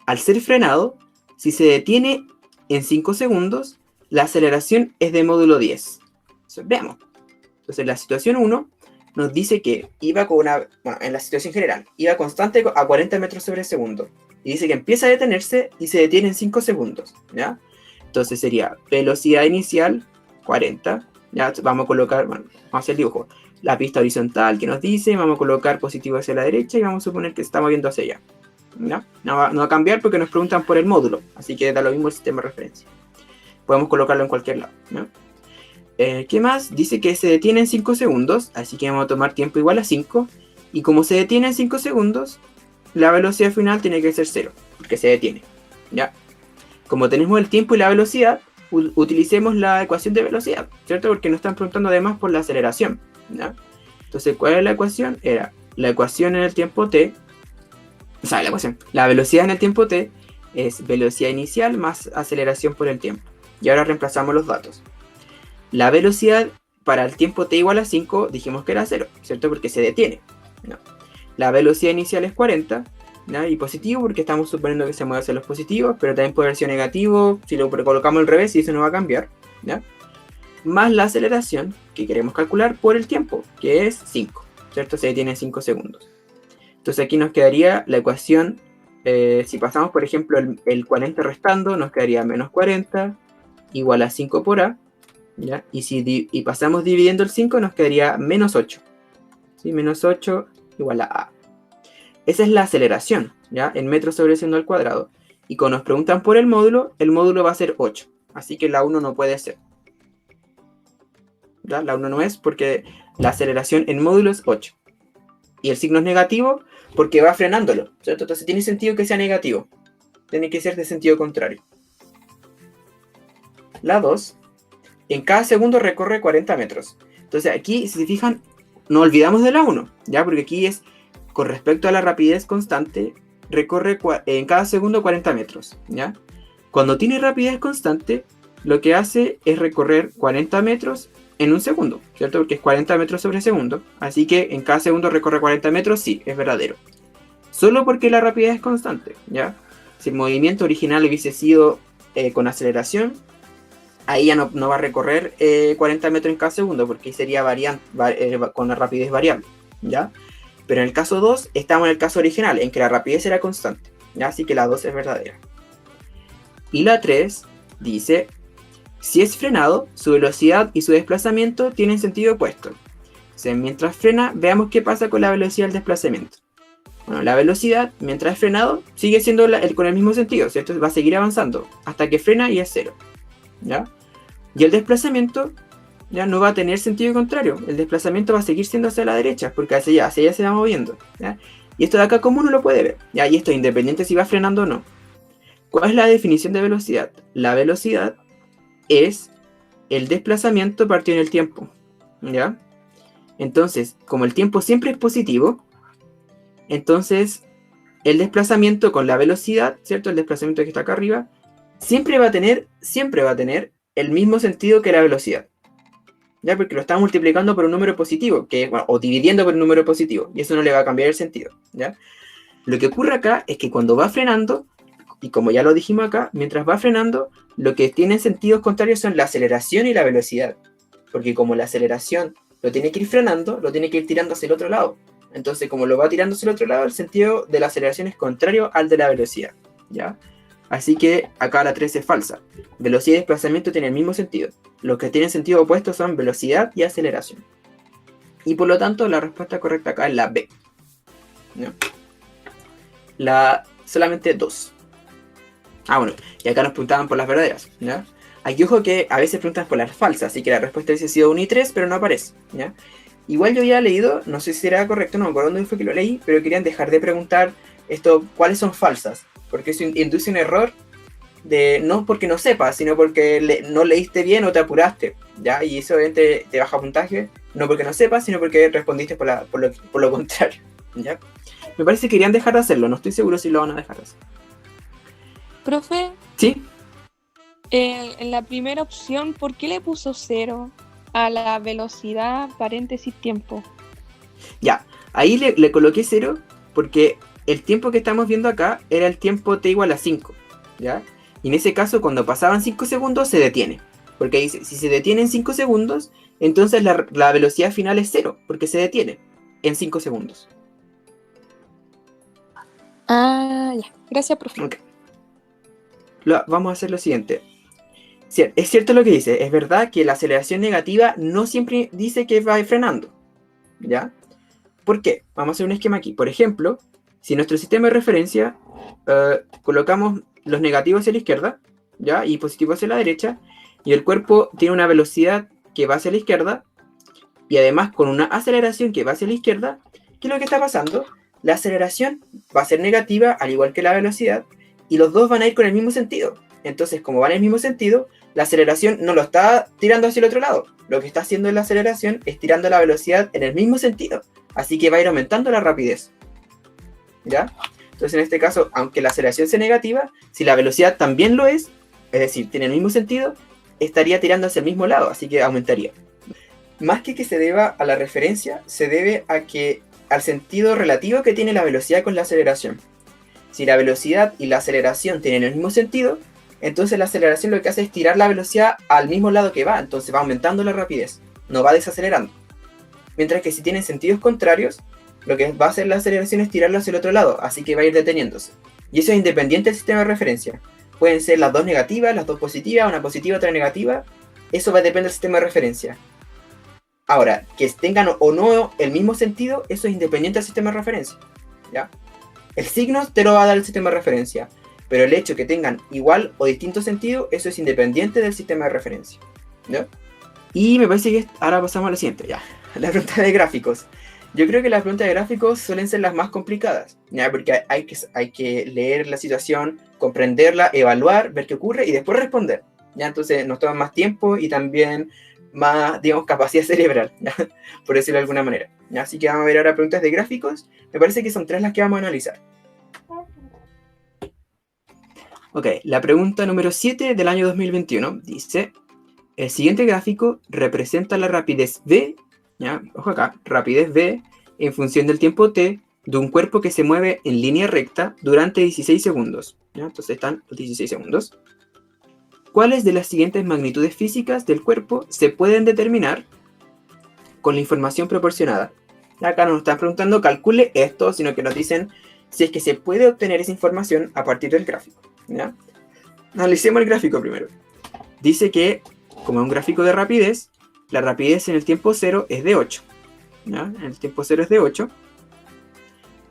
al ser frenado, si se detiene en 5 segundos, la aceleración es de módulo 10. Entonces, veamos. Entonces, la situación 1 nos dice que iba con en la situación general, iba constante a 40 metros sobre segundo. Y dice que empieza a detenerse y se detiene en 5 segundos, ¿ya? Entonces sería velocidad inicial 40. Ya vamos a colocar, vamos a hacer el dibujo. La pista horizontal que nos dice, vamos a colocar positivo hacia la derecha y vamos a suponer que se está moviendo hacia allá. ¿Ya? No va a cambiar porque nos preguntan por el módulo, así que da lo mismo el sistema de referencia. Podemos colocarlo en cualquier lado, ¿no? ¿Qué más? Dice que se detiene en 5 segundos, así que vamos a tomar tiempo igual a 5. Y como se detiene en 5 segundos, la velocidad final tiene que ser 0, porque se detiene, ¿ya? Como tenemos el tiempo y la velocidad, utilicemos la ecuación de velocidad, ¿cierto? Porque nos están preguntando además por la aceleración, ¿ya? Entonces, ¿cuál es la ecuación? Era la ecuación en el tiempo t, la velocidad en el tiempo t es velocidad inicial más aceleración por el tiempo. Y ahora reemplazamos los datos. La velocidad para el tiempo t igual a 5 dijimos que era 0, ¿cierto? Porque se detiene, ¿no? La velocidad inicial es 40, ¿ya? Y positivo porque estamos suponiendo que se mueve hacia los positivos, pero también puede haber sido negativo si lo colocamos al revés y eso no va a cambiar, ¿ya? Más la aceleración que queremos calcular por el tiempo, que es 5, ¿cierto? Se detiene en 5 segundos. Entonces aquí nos quedaría la ecuación, si pasamos por ejemplo el 40 restando, nos quedaría menos 40 igual a 5 por A, ¿ya? Y pasamos dividiendo el 5, nos quedaría menos 8, ¿sí? Menos 8 igual a A. Esa es la aceleración, ¿ya? En metros sobre segundo al cuadrado. Y cuando nos preguntan por el módulo va a ser 8. Así que la 1 no puede ser, ¿ya? La 1 no es porque la aceleración en módulo es 8. Y el signo es negativo porque va frenándolo, ¿cierto? Entonces tiene sentido que sea negativo. Tiene que ser de sentido contrario. la 2, en cada segundo recorre 40 metros. Entonces aquí, si se fijan, no olvidamos de la 1, ¿ya? Porque aquí es, con respecto a la rapidez constante, recorre en cada segundo 40 metros, ¿ya? Cuando tiene rapidez constante, lo que hace es recorrer 40 metros en un segundo, ¿cierto? Porque es 40 metros sobre segundo. Así que en cada segundo recorre 40 metros, sí, es verdadero. Solo porque la rapidez es constante, ¿ya? Si el movimiento original hubiese sido con aceleración, ahí ya no va a recorrer 40 metros en cada segundo, porque ahí sería con la rapidez variable, ¿ya? Pero en el caso 2, estamos en el caso original, en que la rapidez era constante, ¿ya? Así que la 2 es verdadera. Y la 3 dice, si es frenado, su velocidad y su desplazamiento tienen sentido opuesto. O sea, mientras frena, veamos qué pasa con la velocidad del desplazamiento. Bueno, la velocidad, mientras es frenado, sigue siendo con el mismo sentido, ¿cierto? Va a seguir avanzando hasta que frena y es 0, ¿ya? Y el desplazamiento ya no va a tener sentido contrario. El desplazamiento va a seguir siendo hacia la derecha, porque hacia allá se va moviendo, ¿ya? Y esto de acá, ¿cómo uno lo puede ver? ¿Ya? Y esto independiente si va frenando o no. ¿Cuál es la definición de velocidad? La velocidad es el desplazamiento partido en el tiempo, ¿ya? Entonces, como el tiempo siempre es positivo, entonces el desplazamiento con la velocidad, ¿cierto? El desplazamiento que está acá arriba, siempre va a tener el mismo sentido que la velocidad, ¿ya? Porque lo está multiplicando por un número positivo, o dividiendo por un número positivo, y eso no le va a cambiar el sentido, ¿ya? Lo que ocurre acá es que cuando va frenando, y como ya lo dijimos acá, mientras va frenando, lo que tienen sentidos contrarios son la aceleración y la velocidad. Porque como la aceleración lo tiene que ir frenando, lo tiene que ir tirando hacia el otro lado. Entonces, como lo va tirando hacia el otro lado, el sentido de la aceleración es contrario al de la velocidad, ¿ya? Así que acá la 3 es falsa. Velocidad y desplazamiento tienen el mismo sentido. Los que tienen sentido opuesto son velocidad y aceleración. Y por lo tanto, la respuesta correcta acá es la B, ¿no? Solamente 2. Ah, bueno, y acá nos preguntaban por las verdaderas, ¿ya? Aquí ojo que a veces preguntan por las falsas, así que la respuesta hubiese sido 1 y 3, pero no aparece, ¿ya? Igual yo ya he leído, no sé si era correcto, no me acuerdo dónde fue que lo leí, pero querían dejar de preguntar cuáles son falsas, porque eso induce un error no porque no sepas, sino porque no leíste bien o te apuraste, ¿ya? Y eso obviamente te baja puntaje, no porque no sepas, sino porque respondiste por lo contrario, ¿ya? Me parece que querían dejar de hacerlo, no estoy seguro si lo van a dejar de hacer. Profe, ¿Sí? en la primera opción, ¿por qué le puso 0 a la velocidad paréntesis tiempo? Ya, ahí le coloqué 0 porque el tiempo que estamos viendo acá era el tiempo t igual a 5, ¿ya? Y en ese caso, cuando pasaban 5 segundos, se detiene. Porque ahí, si se detiene en 5 segundos, entonces la velocidad final es 0, porque se detiene en 5 segundos. Ah, ya. Gracias, profe. Okay. Vamos a hacer lo siguiente. Es cierto lo que dice, es verdad que la aceleración negativa no siempre dice que va frenando, ¿ya? ¿Por qué? Vamos a hacer un esquema aquí. Por ejemplo, si nuestro sistema de referencia colocamos los negativos hacia la izquierda, ¿ya? Y positivos hacia la derecha, y el cuerpo tiene una velocidad que va hacia la izquierda, y además con una aceleración que va hacia la izquierda, ¿qué es lo que está pasando? La aceleración va a ser negativa, al igual que la velocidad, y los dos van a ir con el mismo sentido. Entonces, como van en el mismo sentido, la aceleración no lo está tirando hacia el otro lado. Lo que está haciendo la aceleración es tirando la velocidad en el mismo sentido. Así que va a ir aumentando la rapidez, ¿ya? Entonces, en este caso, aunque la aceleración sea negativa, si la velocidad también lo es decir, tiene el mismo sentido, estaría tirando hacia el mismo lado, así que aumentaría. Más que se deba a la referencia, se debe al sentido relativo que tiene la velocidad con la aceleración. Si la velocidad y la aceleración tienen el mismo sentido, entonces la aceleración lo que hace es tirar la velocidad al mismo lado que va, entonces va aumentando la rapidez, no va desacelerando. Mientras que si tienen sentidos contrarios, lo que va a hacer la aceleración es tirarlo hacia el otro lado, así que va a ir deteniéndose. Y eso es independiente del sistema de referencia. Pueden ser las dos negativas, las dos positivas, una positiva, otra negativa. Eso va a depender del sistema de referencia. Ahora, que tengan o no el mismo sentido, eso es independiente del sistema de referencia, ¿ya? El signo te lo va a dar el sistema de referencia, pero el hecho que tengan igual o distinto sentido, eso es independiente del sistema de referencia, ¿ya? Y me parece que ahora pasamos a la siguiente, ya. La pregunta de gráficos. Yo creo que las preguntas de gráficos suelen ser las más complicadas, ¿ya? Porque hay que leer la situación, comprenderla, evaluar, ver qué ocurre y después responder, ¿ya? Entonces nos toma más tiempo y también más, digamos, capacidad cerebral, ¿ya? Por decirlo de alguna manera, ¿ya? Así que vamos a ver ahora preguntas de gráficos. Me parece que son 3 las que vamos a analizar. Ok, la pregunta número 7 del año 2021 dice: el siguiente gráfico representa la rapidez v, ¿ya? Ojo acá, rapidez v en función del tiempo t de un cuerpo que se mueve en línea recta durante 16 segundos, ¿ya? Entonces están los 16 segundos. ¿Cuáles de las siguientes magnitudes físicas del cuerpo se pueden determinar con la información proporcionada? Acá no nos están preguntando calcule esto, sino que nos dicen si es que se puede obtener esa información a partir del gráfico, ¿ya? Analicemos el gráfico primero. Dice que, como es un gráfico de rapidez, la rapidez en el tiempo 0 es de 8, ¿ya? En el tiempo 0 es de 8.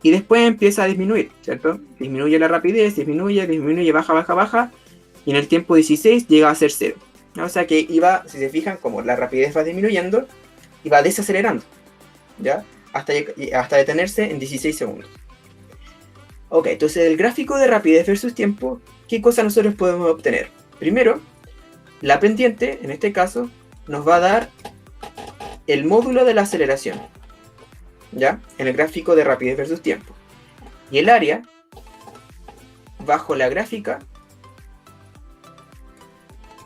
Y después empieza a disminuir, ¿cierto? Disminuye la rapidez, disminuye, baja. Y en el tiempo 16 llega a ser 0. ¿Ya? O sea que iba, si se fijan, como la rapidez va disminuyendo, y va desacelerando, ¿ya? Hasta detenerse en 16 segundos. Ok, entonces del gráfico de rapidez versus tiempo, ¿qué cosa nosotros podemos obtener? Primero, la pendiente, en este caso, nos va a dar el módulo de la aceleración, ¿ya? En el gráfico de rapidez versus tiempo. Y el área, bajo la gráfica,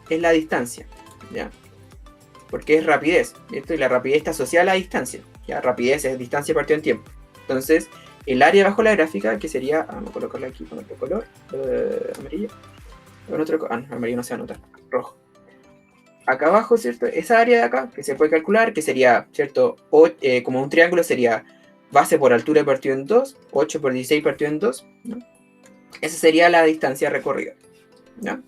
es la distancia, ¿ya? Porque es rapidez, ¿cierto? Y la rapidez está asociada a la distancia, ¿ya? Rapidez es distancia partido en tiempo. Entonces, el área bajo la gráfica, que sería, vamos a colocarla aquí con otro color, amarillo. Con otro, amarillo no se anota, rojo. Acá abajo, ¿cierto? Esa área de acá, que se puede calcular, que sería, ¿cierto? Como un triángulo sería base por altura partido en 2, 8 por 16 partido en 2, ¿no? Esa sería la distancia recorrida, ¿no?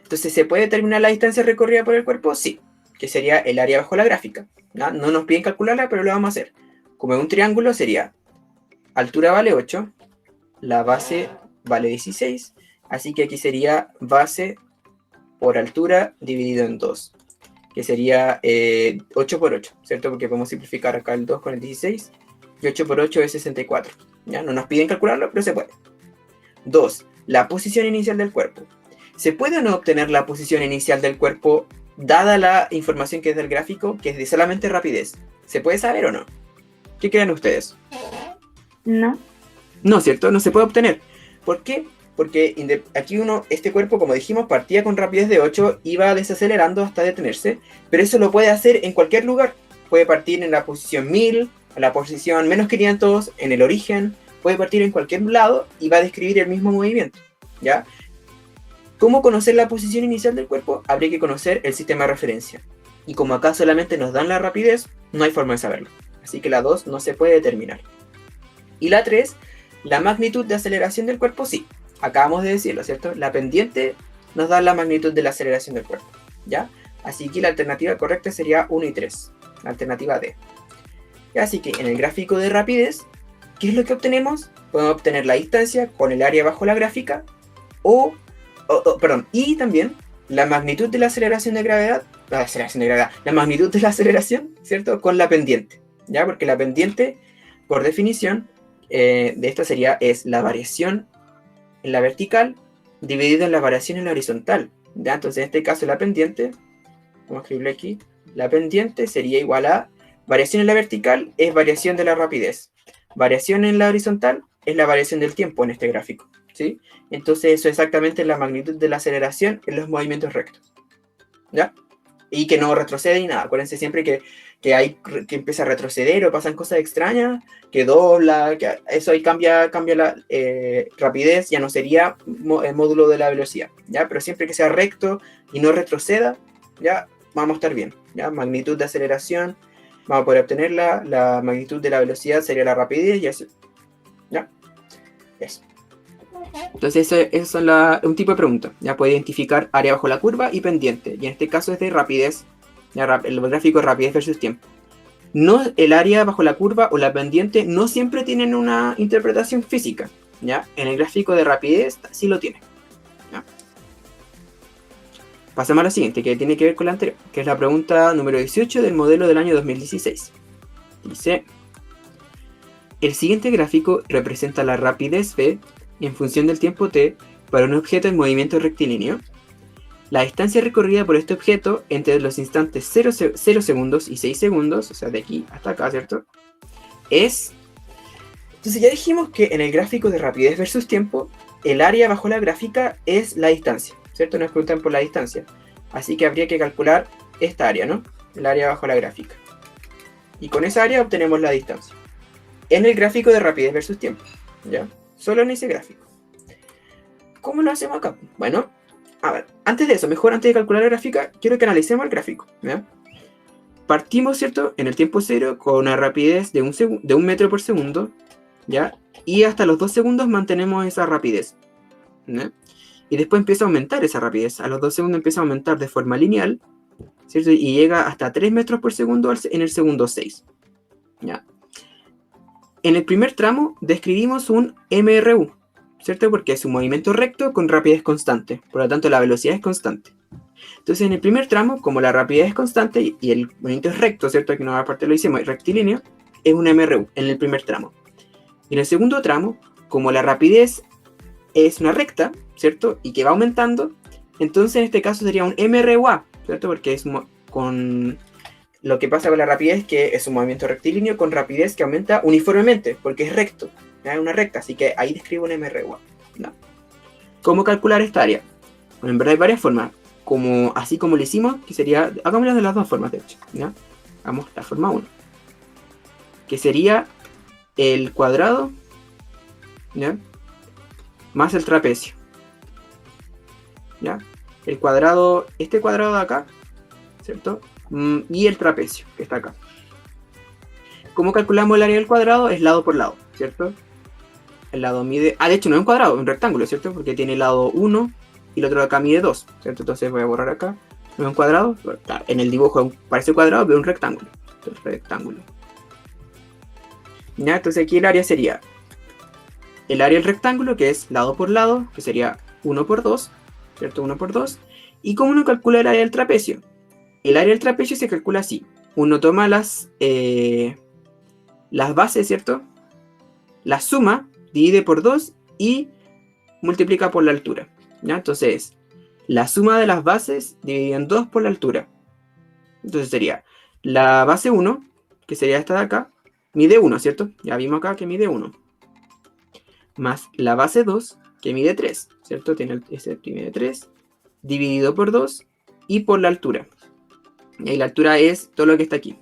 Entonces, ¿se puede determinar la distancia recorrida por el cuerpo? Sí, que sería el área bajo la gráfica, ¿no? No nos piden calcularla, pero lo vamos a hacer. Como en un triángulo sería altura vale 8, la base vale 16, así que aquí sería base por altura dividido en 2, que sería 8 por 8, ¿cierto? Porque podemos simplificar acá el 2 con el 16, y 8 por 8 es 64. ¿Ya? No nos piden calcularlo, pero se puede. 2. La posición inicial del cuerpo. ¿Se puede o no obtener la posición inicial del cuerpo dada la información que es del gráfico, que es de solamente rapidez? ¿Se puede saber o no? ¿Qué creen ustedes? No. No, ¿cierto? No se puede obtener. ¿Por qué? Porque aquí este cuerpo, como dijimos, partía con rapidez de 8, iba desacelerando hasta detenerse, pero eso lo puede hacer en cualquier lugar. Puede partir en la posición 1000, en la posición menos 500, en el origen, puede partir en cualquier lado y va a describir el mismo movimiento, ¿ya? ¿Cómo conocer la posición inicial del cuerpo? Habría que conocer el sistema de referencia. Y como acá solamente nos dan la rapidez, no hay forma de saberlo. Así que la 2 no se puede determinar. Y la 3, la magnitud de aceleración del cuerpo, sí. Acabamos de decirlo, ¿cierto? La pendiente nos da la magnitud de la aceleración del cuerpo, ¿ya? Así que la alternativa correcta sería 1 y 3. La alternativa D. Así que en el gráfico de rapidez, ¿qué es lo que obtenemos? Podemos obtener la distancia con el área bajo la gráfica y también la magnitud de la aceleración de gravedad, la magnitud de la aceleración, ¿cierto? Con la pendiente, ¿ya? Porque la pendiente, por definición, de esta es la variación en la vertical dividida en la variación en la horizontal, ¿ya? Entonces en este caso la pendiente, vamos a escribirlo aquí, la pendiente sería igual a variación en la vertical es variación de la rapidez, variación en la horizontal es la variación del tiempo en este gráfico, ¿sí? Entonces eso es exactamente la magnitud de la aceleración en los movimientos rectos, ¿ya? Y que no retrocede ni nada. Acuérdense siempre que empieza a retroceder o pasan cosas extrañas, que dobla, que eso ahí cambia la rapidez, ya no sería el módulo de la velocidad, ¿ya? Pero siempre que sea recto y no retroceda, ya vamos a estar bien, ¿ya? Magnitud de aceleración, vamos a poder obtenerla, la magnitud de la velocidad sería la rapidez y así, ¿ya? Eso. Entonces eso es un tipo de pregunta. Ya puede identificar área bajo la curva y pendiente. Y en este caso es de rapidez. El gráfico de rapidez versus tiempo. No, el área bajo la curva o la pendiente no siempre tienen una interpretación física, ¿ya? En el gráfico de rapidez sí lo tiene, ¿ya? Pasamos a la siguiente, que tiene que ver con la anterior, que es la pregunta número 18 del modelo del año 2016. Dice: el siguiente gráfico representa la rapidez v en función del tiempo t para un objeto en movimiento rectilíneo. la distancia recorrida por este objeto entre los instantes 0 segundos y 6 segundos, o sea, de aquí hasta acá, ¿cierto? Es... Entonces ya dijimos que en el gráfico de rapidez versus tiempo, el área bajo la gráfica es la distancia, ¿cierto? Nos preguntan por la distancia. Así que habría que calcular esta área, ¿no? El área bajo la gráfica. Y con esa área obtenemos la distancia. En el gráfico de rapidez versus tiempo, ¿ya? Solo en ese gráfico. ¿Cómo lo hacemos acá? Bueno, a ver, antes de eso, mejor antes de calcular la gráfica, quiero que analicemos el gráfico, ¿ya? Partimos, ¿cierto? En el tiempo cero con una rapidez de 1 metro por segundo, ¿ya? Y hasta los 2 segundos mantenemos esa rapidez, ¿ya? Y después empieza a aumentar esa rapidez. A los 2 segundos empieza a aumentar de forma lineal, ¿cierto? Y llega hasta 3 metros por segundo en el segundo 6, ¿ya? En el primer tramo describimos un MRU, ¿cierto? Porque es un movimiento recto con rapidez constante. Por lo tanto, la velocidad es constante. Entonces, en el primer tramo, como la rapidez es constante y el movimiento es recto, ¿cierto? Aquí no aparte lo hicimos, rectilíneo, es un MRU en el primer tramo. Y en el segundo tramo, como la rapidez es una recta, ¿cierto? Y que va aumentando, entonces en este caso sería un MRUA, ¿cierto? Porque es con... Lo que pasa con la rapidez es que es un movimiento rectilíneo con rapidez que aumenta uniformemente, porque es recto, es una recta, así que ahí describo un MRUA, ¿no? ¿Cómo calcular esta área? Bueno, en verdad hay varias formas, así como lo hicimos, que sería, hagámoslo de las dos formas, de hecho, ¿ya? Hagamos la forma 1, que sería el cuadrado, ¿ya? Más el trapecio, ¿ya? El cuadrado, este cuadrado de acá, ¿cierto? Y el trapecio, que está acá. ¿Cómo calculamos el área del cuadrado? Es lado por lado, ¿cierto? El lado mide... de hecho no es un cuadrado, es un rectángulo, ¿cierto? Porque tiene el lado 1 y el otro de acá mide 2, ¿cierto? Entonces voy a borrar acá. No es un cuadrado, pero, claro, en el dibujo parece cuadrado, pero es un rectángulo. Entonces, rectángulo. ¿Ya? Entonces aquí el área sería el área del rectángulo, que es lado por lado, que sería 1 por 2, ¿cierto? 1 por 2. ¿Y cómo uno calcula el área del trapecio? El área del trapecio se calcula así. Uno toma las bases, ¿cierto? La suma, divide por 2 y multiplica por la altura, ¿ya? Entonces, la suma de las bases dividida en 2 por la altura. Entonces sería la base 1, que sería esta de acá, mide 1, ¿cierto? Ya vimos acá que mide 1. Más la base 2, que mide 3, ¿cierto? Tiene ese mide 3, dividido por 2 y por la altura. Y la altura es todo lo que está aquí.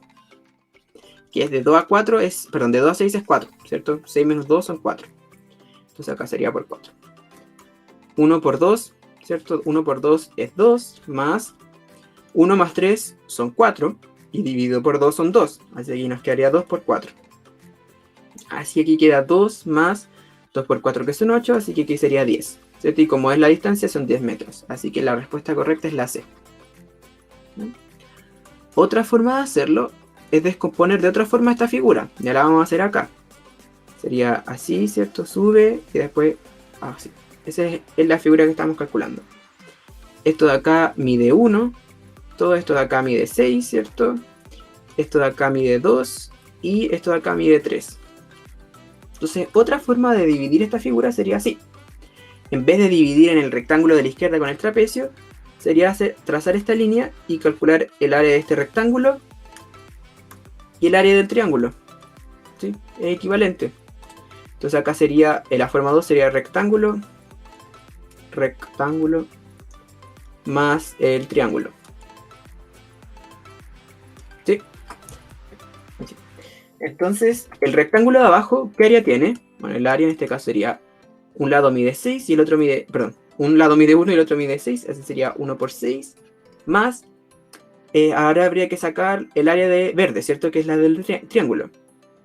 Que es de 2 a 4, de 2 a 6 es 4, ¿cierto? 6 menos 2 son 4. Entonces acá sería por 4. 1 por 2, ¿cierto? 1 por 2 es 2, más 1 más 3 son 4, y dividido por 2 son 2. Así que aquí nos quedaría 2 por 4. Así que aquí queda 2 más 2 por 4, que son 8, así que aquí sería 10, ¿cierto? Y como es la distancia, son 10 metros. Así que la respuesta correcta es la C. Otra forma de hacerlo es descomponer de otra forma esta figura. Ya la vamos a hacer acá. Sería así, ¿cierto? Sube y después así. Esa es la figura que estamos calculando. Esto de acá mide 1. Todo esto de acá mide 6, ¿cierto? Esto de acá mide 2. Y esto de acá mide 3. Entonces, otra forma de dividir esta figura sería así. En vez de dividir en el rectángulo de la izquierda con el trapecio, sería trazar esta línea y calcular el área de este rectángulo y el área del triángulo, ¿sí? Es equivalente. Entonces acá sería, en la forma 2 sería rectángulo más el triángulo, ¿sí? Así. Entonces, el rectángulo de abajo, ¿qué área tiene? Bueno, el área en este caso sería, un lado mide 6 y el otro mide, un lado mide 1 y el otro mide 6, así sería 1 por 6, más, ahora habría que sacar el área de verde, ¿cierto? Que es la del triángulo.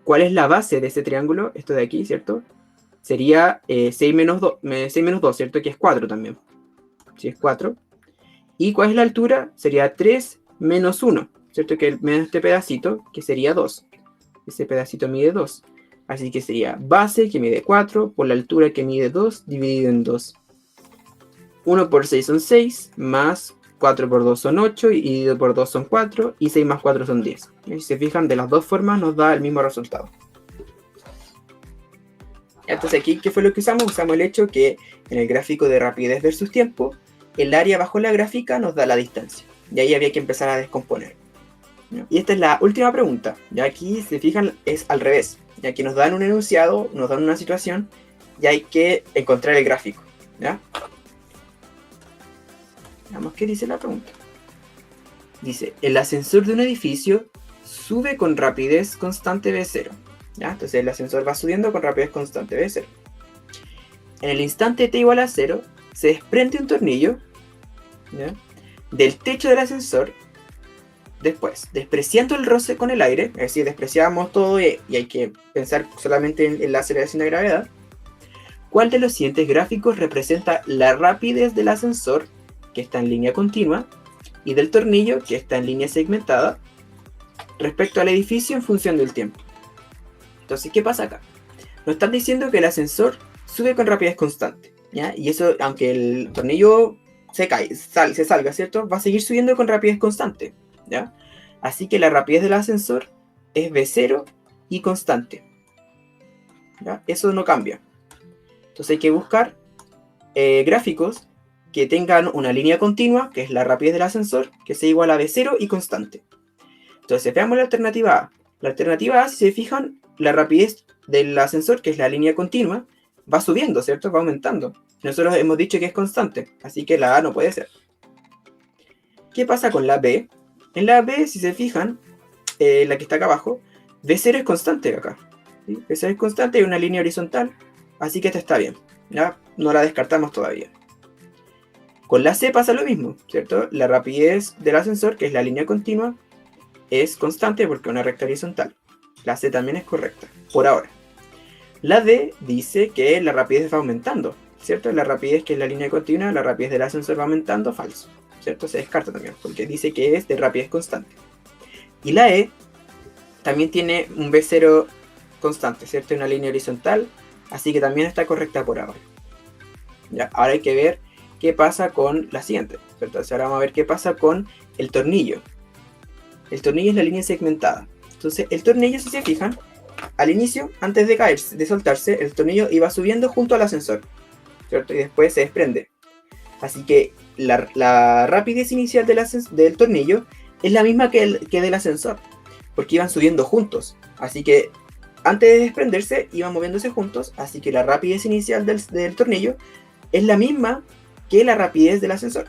¿Cuál es la base de ese triángulo? Esto de aquí, ¿cierto? Sería 6 menos 2, ¿cierto? Que es 4 también. Sí, es 4. ¿Y cuál es la altura? Sería 3 menos 1, ¿cierto? Que menos este pedacito, que sería 2. Ese pedacito mide 2. Así que sería base, que mide 4, por la altura que mide 2, dividido en 2. 1 por 6 son 6, más 4 por 2 son 8, y dividido por 2 son 4, y 6 más 4 son 10. Y si se fijan, de las dos formas nos da el mismo resultado. Entonces aquí, ¿qué fue lo que usamos? Usamos el hecho que en el gráfico de rapidez versus tiempo, el área bajo la gráfica nos da la distancia. Y ahí había que empezar a descomponer. ¿Ya? Y esta es la última pregunta. Ya aquí, si se fijan, es al revés. Y aquí nos dan un enunciado, nos dan una situación, y hay que encontrar el gráfico. ¿Ya? Veamos qué dice la pregunta. Dice, el ascensor de un edificio sube con rapidez constante V0. ¿Ya? Entonces el ascensor va subiendo con rapidez constante V0. En el instante t igual a 0, se desprende un tornillo, ¿ya?, del techo del ascensor. Después, despreciando el roce con el aire, es decir, despreciamos todo y hay que pensar solamente en la aceleración de gravedad. ¿Cuál de los siguientes gráficos representa la rapidez del ascensor, que está en línea continua, y del tornillo, que está en línea segmentada, respecto al edificio en función del tiempo? Entonces, ¿qué pasa acá? Nos están diciendo que el ascensor sube con rapidez constante, ¿ya? Y eso, aunque el tornillo se salga, ¿cierto?, va a seguir subiendo con rapidez constante, ¿ya? Así que la rapidez del ascensor es V0 y constante, ¿ya? Eso no cambia. Entonces hay que buscar gráficos que tengan una línea continua, que es la rapidez del ascensor, que sea igual a V0 y constante. Entonces veamos la alternativa A. La alternativa A, si se fijan, la rapidez del ascensor, que es la línea continua, va subiendo, ¿cierto? Va aumentando. Nosotros hemos dicho que es constante, así que la A no puede ser. ¿Qué pasa con la B? En la B, si se fijan, la que está acá abajo, V0 es constante acá, ¿sí? V0 es constante y una línea horizontal, así que esta está bien, ¿ya? No la descartamos todavía. Con la C pasa lo mismo, ¿cierto? La rapidez del ascensor, que es la línea continua, es constante porque es una recta horizontal. La C también es correcta, por ahora. La D dice que la rapidez va aumentando, ¿cierto? La rapidez, que es la línea continua, la rapidez del ascensor va aumentando, falso, ¿cierto? Se descarta también, porque dice que es de rapidez constante. Y la E también tiene un V0 constante, ¿cierto? Una línea horizontal, así que también está correcta por ahora. Ya, ahora hay que ver qué pasa con la siguiente, ¿cierto? Entonces ahora vamos a ver qué pasa con el tornillo. El tornillo es la línea segmentada. Entonces el tornillo, si se fijan, al inicio, antes de caerse, de soltarse, el tornillo iba subiendo junto al ascensor, ¿cierto? Y después se desprende. Así que la rapidez inicial del tornillo es la misma que del ascensor, porque iban subiendo juntos. Así que antes de desprenderse, iban moviéndose juntos, así que la rapidez inicial del tornillo es la misma que la rapidez del ascensor.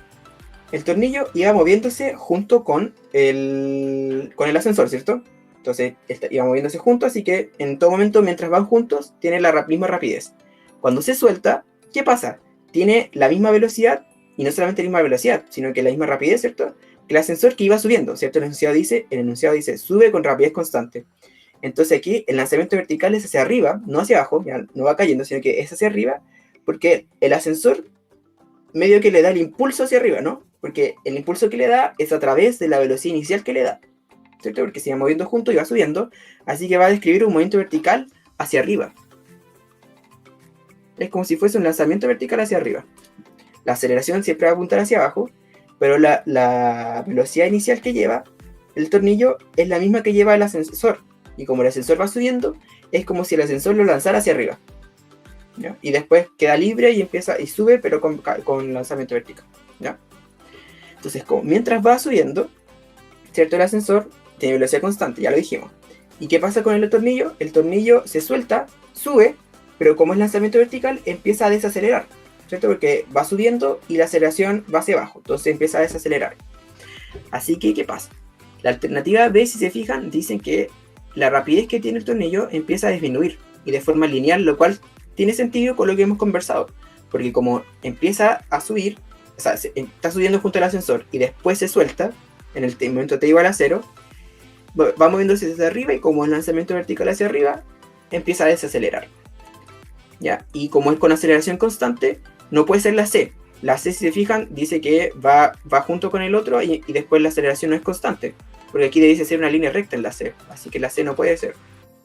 El tornillo iba moviéndose junto con el ascensor, ¿cierto? Entonces iba moviéndose juntos, así que en todo momento, mientras van juntos, tiene la misma rapidez. Cuando se suelta, ¿qué pasa? Tiene la misma velocidad, y no solamente la misma velocidad, sino que la misma rapidez, ¿cierto?, que el ascensor que iba subiendo, ¿cierto? El enunciado dice, sube con rapidez constante. Entonces aquí el lanzamiento vertical es hacia arriba, no hacia abajo, ya no va cayendo, sino que es hacia arriba, porque el ascensor medio que le da el impulso hacia arriba, ¿no? Porque el impulso que le da es a través de la velocidad inicial que le da, ¿cierto? Porque se va moviendo junto y va subiendo, así que va a describir un movimiento vertical hacia arriba. Es como si fuese un lanzamiento vertical hacia arriba. La aceleración siempre va a apuntar hacia abajo, pero la velocidad inicial que lleva el tornillo es la misma que lleva el ascensor. Y como el ascensor va subiendo, es como si el ascensor lo lanzara hacia arriba, ¿ya? Y después queda libre y empieza y sube, pero con lanzamiento vertical, ¿ya? Entonces, mientras va subiendo, ¿cierto? El ascensor tiene velocidad constante, ya lo dijimos. ¿Y qué pasa con el tornillo? El tornillo se suelta, sube, pero como es lanzamiento vertical, empieza a desacelerar, ¿cierto? Porque va subiendo y la aceleración va hacia abajo, entonces empieza a desacelerar. Así que, ¿qué pasa? La alternativa B, si se fijan, dicen que la rapidez que tiene el tornillo empieza a disminuir, y de forma lineal, lo cual tiene sentido con lo que hemos conversado, porque como empieza a subir, o sea, está subiendo junto al ascensor, y después se suelta, en el momento t igual a 0, va moviéndose hacia arriba, y como el lanzamiento vertical hacia arriba, empieza a desacelerar, ¿ya? Y como es con aceleración constante, no puede ser la C. La C, si se fijan, dice que va junto con el otro, y después la aceleración no es constante, porque aquí dice ser una línea recta en la C, así que la C no puede ser,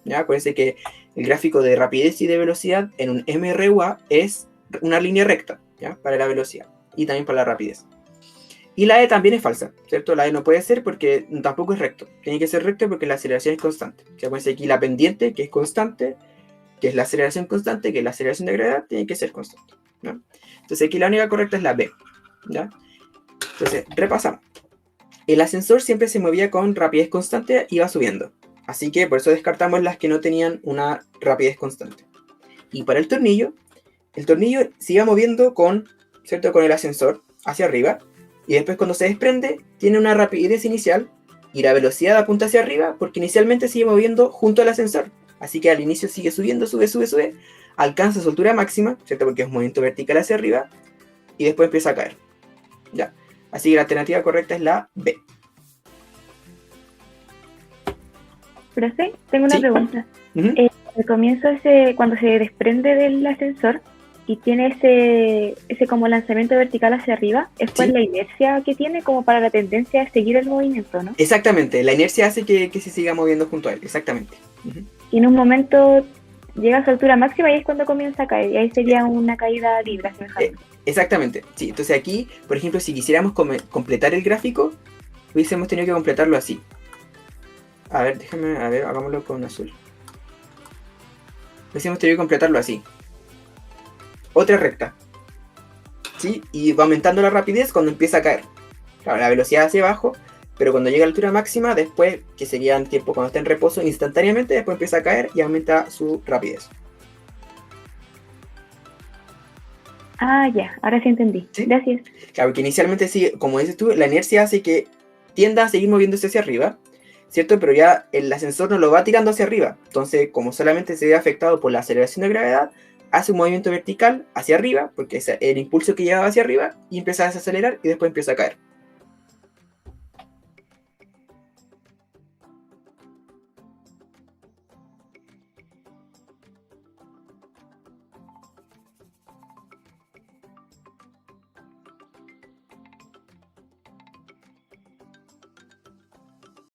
¿ya? Acuérdense que el gráfico de rapidez y de velocidad en un MRUA es una línea recta, ¿ya? Para la velocidad y también para la rapidez. Y la E también es falsa, ¿cierto? La E no puede ser porque tampoco es recto. Tiene que ser recto porque la aceleración es constante. Acuérdense aquí la pendiente, que es constante, que es la aceleración constante, que es la aceleración de gravedad, tiene que ser constante, ¿no? Entonces aquí la única correcta es la B. ¿Ya? Entonces, repasamos. El ascensor siempre se movía con rapidez constante, iba subiendo. Así que por eso descartamos las que no tenían una rapidez constante. Y para el tornillo se iba moviendo con, ¿cierto? Con el ascensor hacia arriba. Y después cuando se desprende, tiene una rapidez inicial y la velocidad apunta hacia arriba porque inicialmente sigue moviendo junto al ascensor. Así que al inicio sigue subiendo, sube, alcanza su altura máxima, ¿cierto? Porque es un movimiento vertical hacia arriba y después empieza a caer. ¿Ya? Así que la alternativa correcta es la B. Profe, tengo una ¿Sí? pregunta. Ujú. Al comienzo, cuando se desprende del ascensor y tiene ese como lanzamiento vertical hacia arriba, es por Sí. la inercia que tiene como para la tendencia a seguir el movimiento, ¿no? Exactamente, la inercia hace que se siga moviendo junto a él, exactamente. Ujú. Y en un momento llega a su altura máxima y es cuando comienza a caer. Y ahí sería una caída libre, semejante. Exactamente, sí. Entonces aquí, por ejemplo, si quisiéramos completar el gráfico, hubiésemos tenido que completarlo así. A ver, hagámoslo con azul. Hubiésemos tenido que completarlo así. Otra recta. ¿Sí? Y va aumentando la rapidez cuando empieza a caer. Claro, la velocidad hacia abajo, pero cuando llega a la altura máxima, después, que sería el tiempo cuando está en reposo, instantáneamente, después empieza a caer y aumenta su rapidez. Ah, ya, ahora sí entendí. ¿Sí? Gracias. Claro, que inicialmente sí, como dices tú, la inercia hace que tienda a seguir moviéndose hacia arriba, ¿cierto? Pero ya el ascensor no lo va tirando hacia arriba. Entonces, como solamente se ve afectado por la aceleración de gravedad, hace un movimiento vertical hacia arriba, porque es el impulso que llevaba hacia arriba, y empieza a desacelerar y después empieza a caer.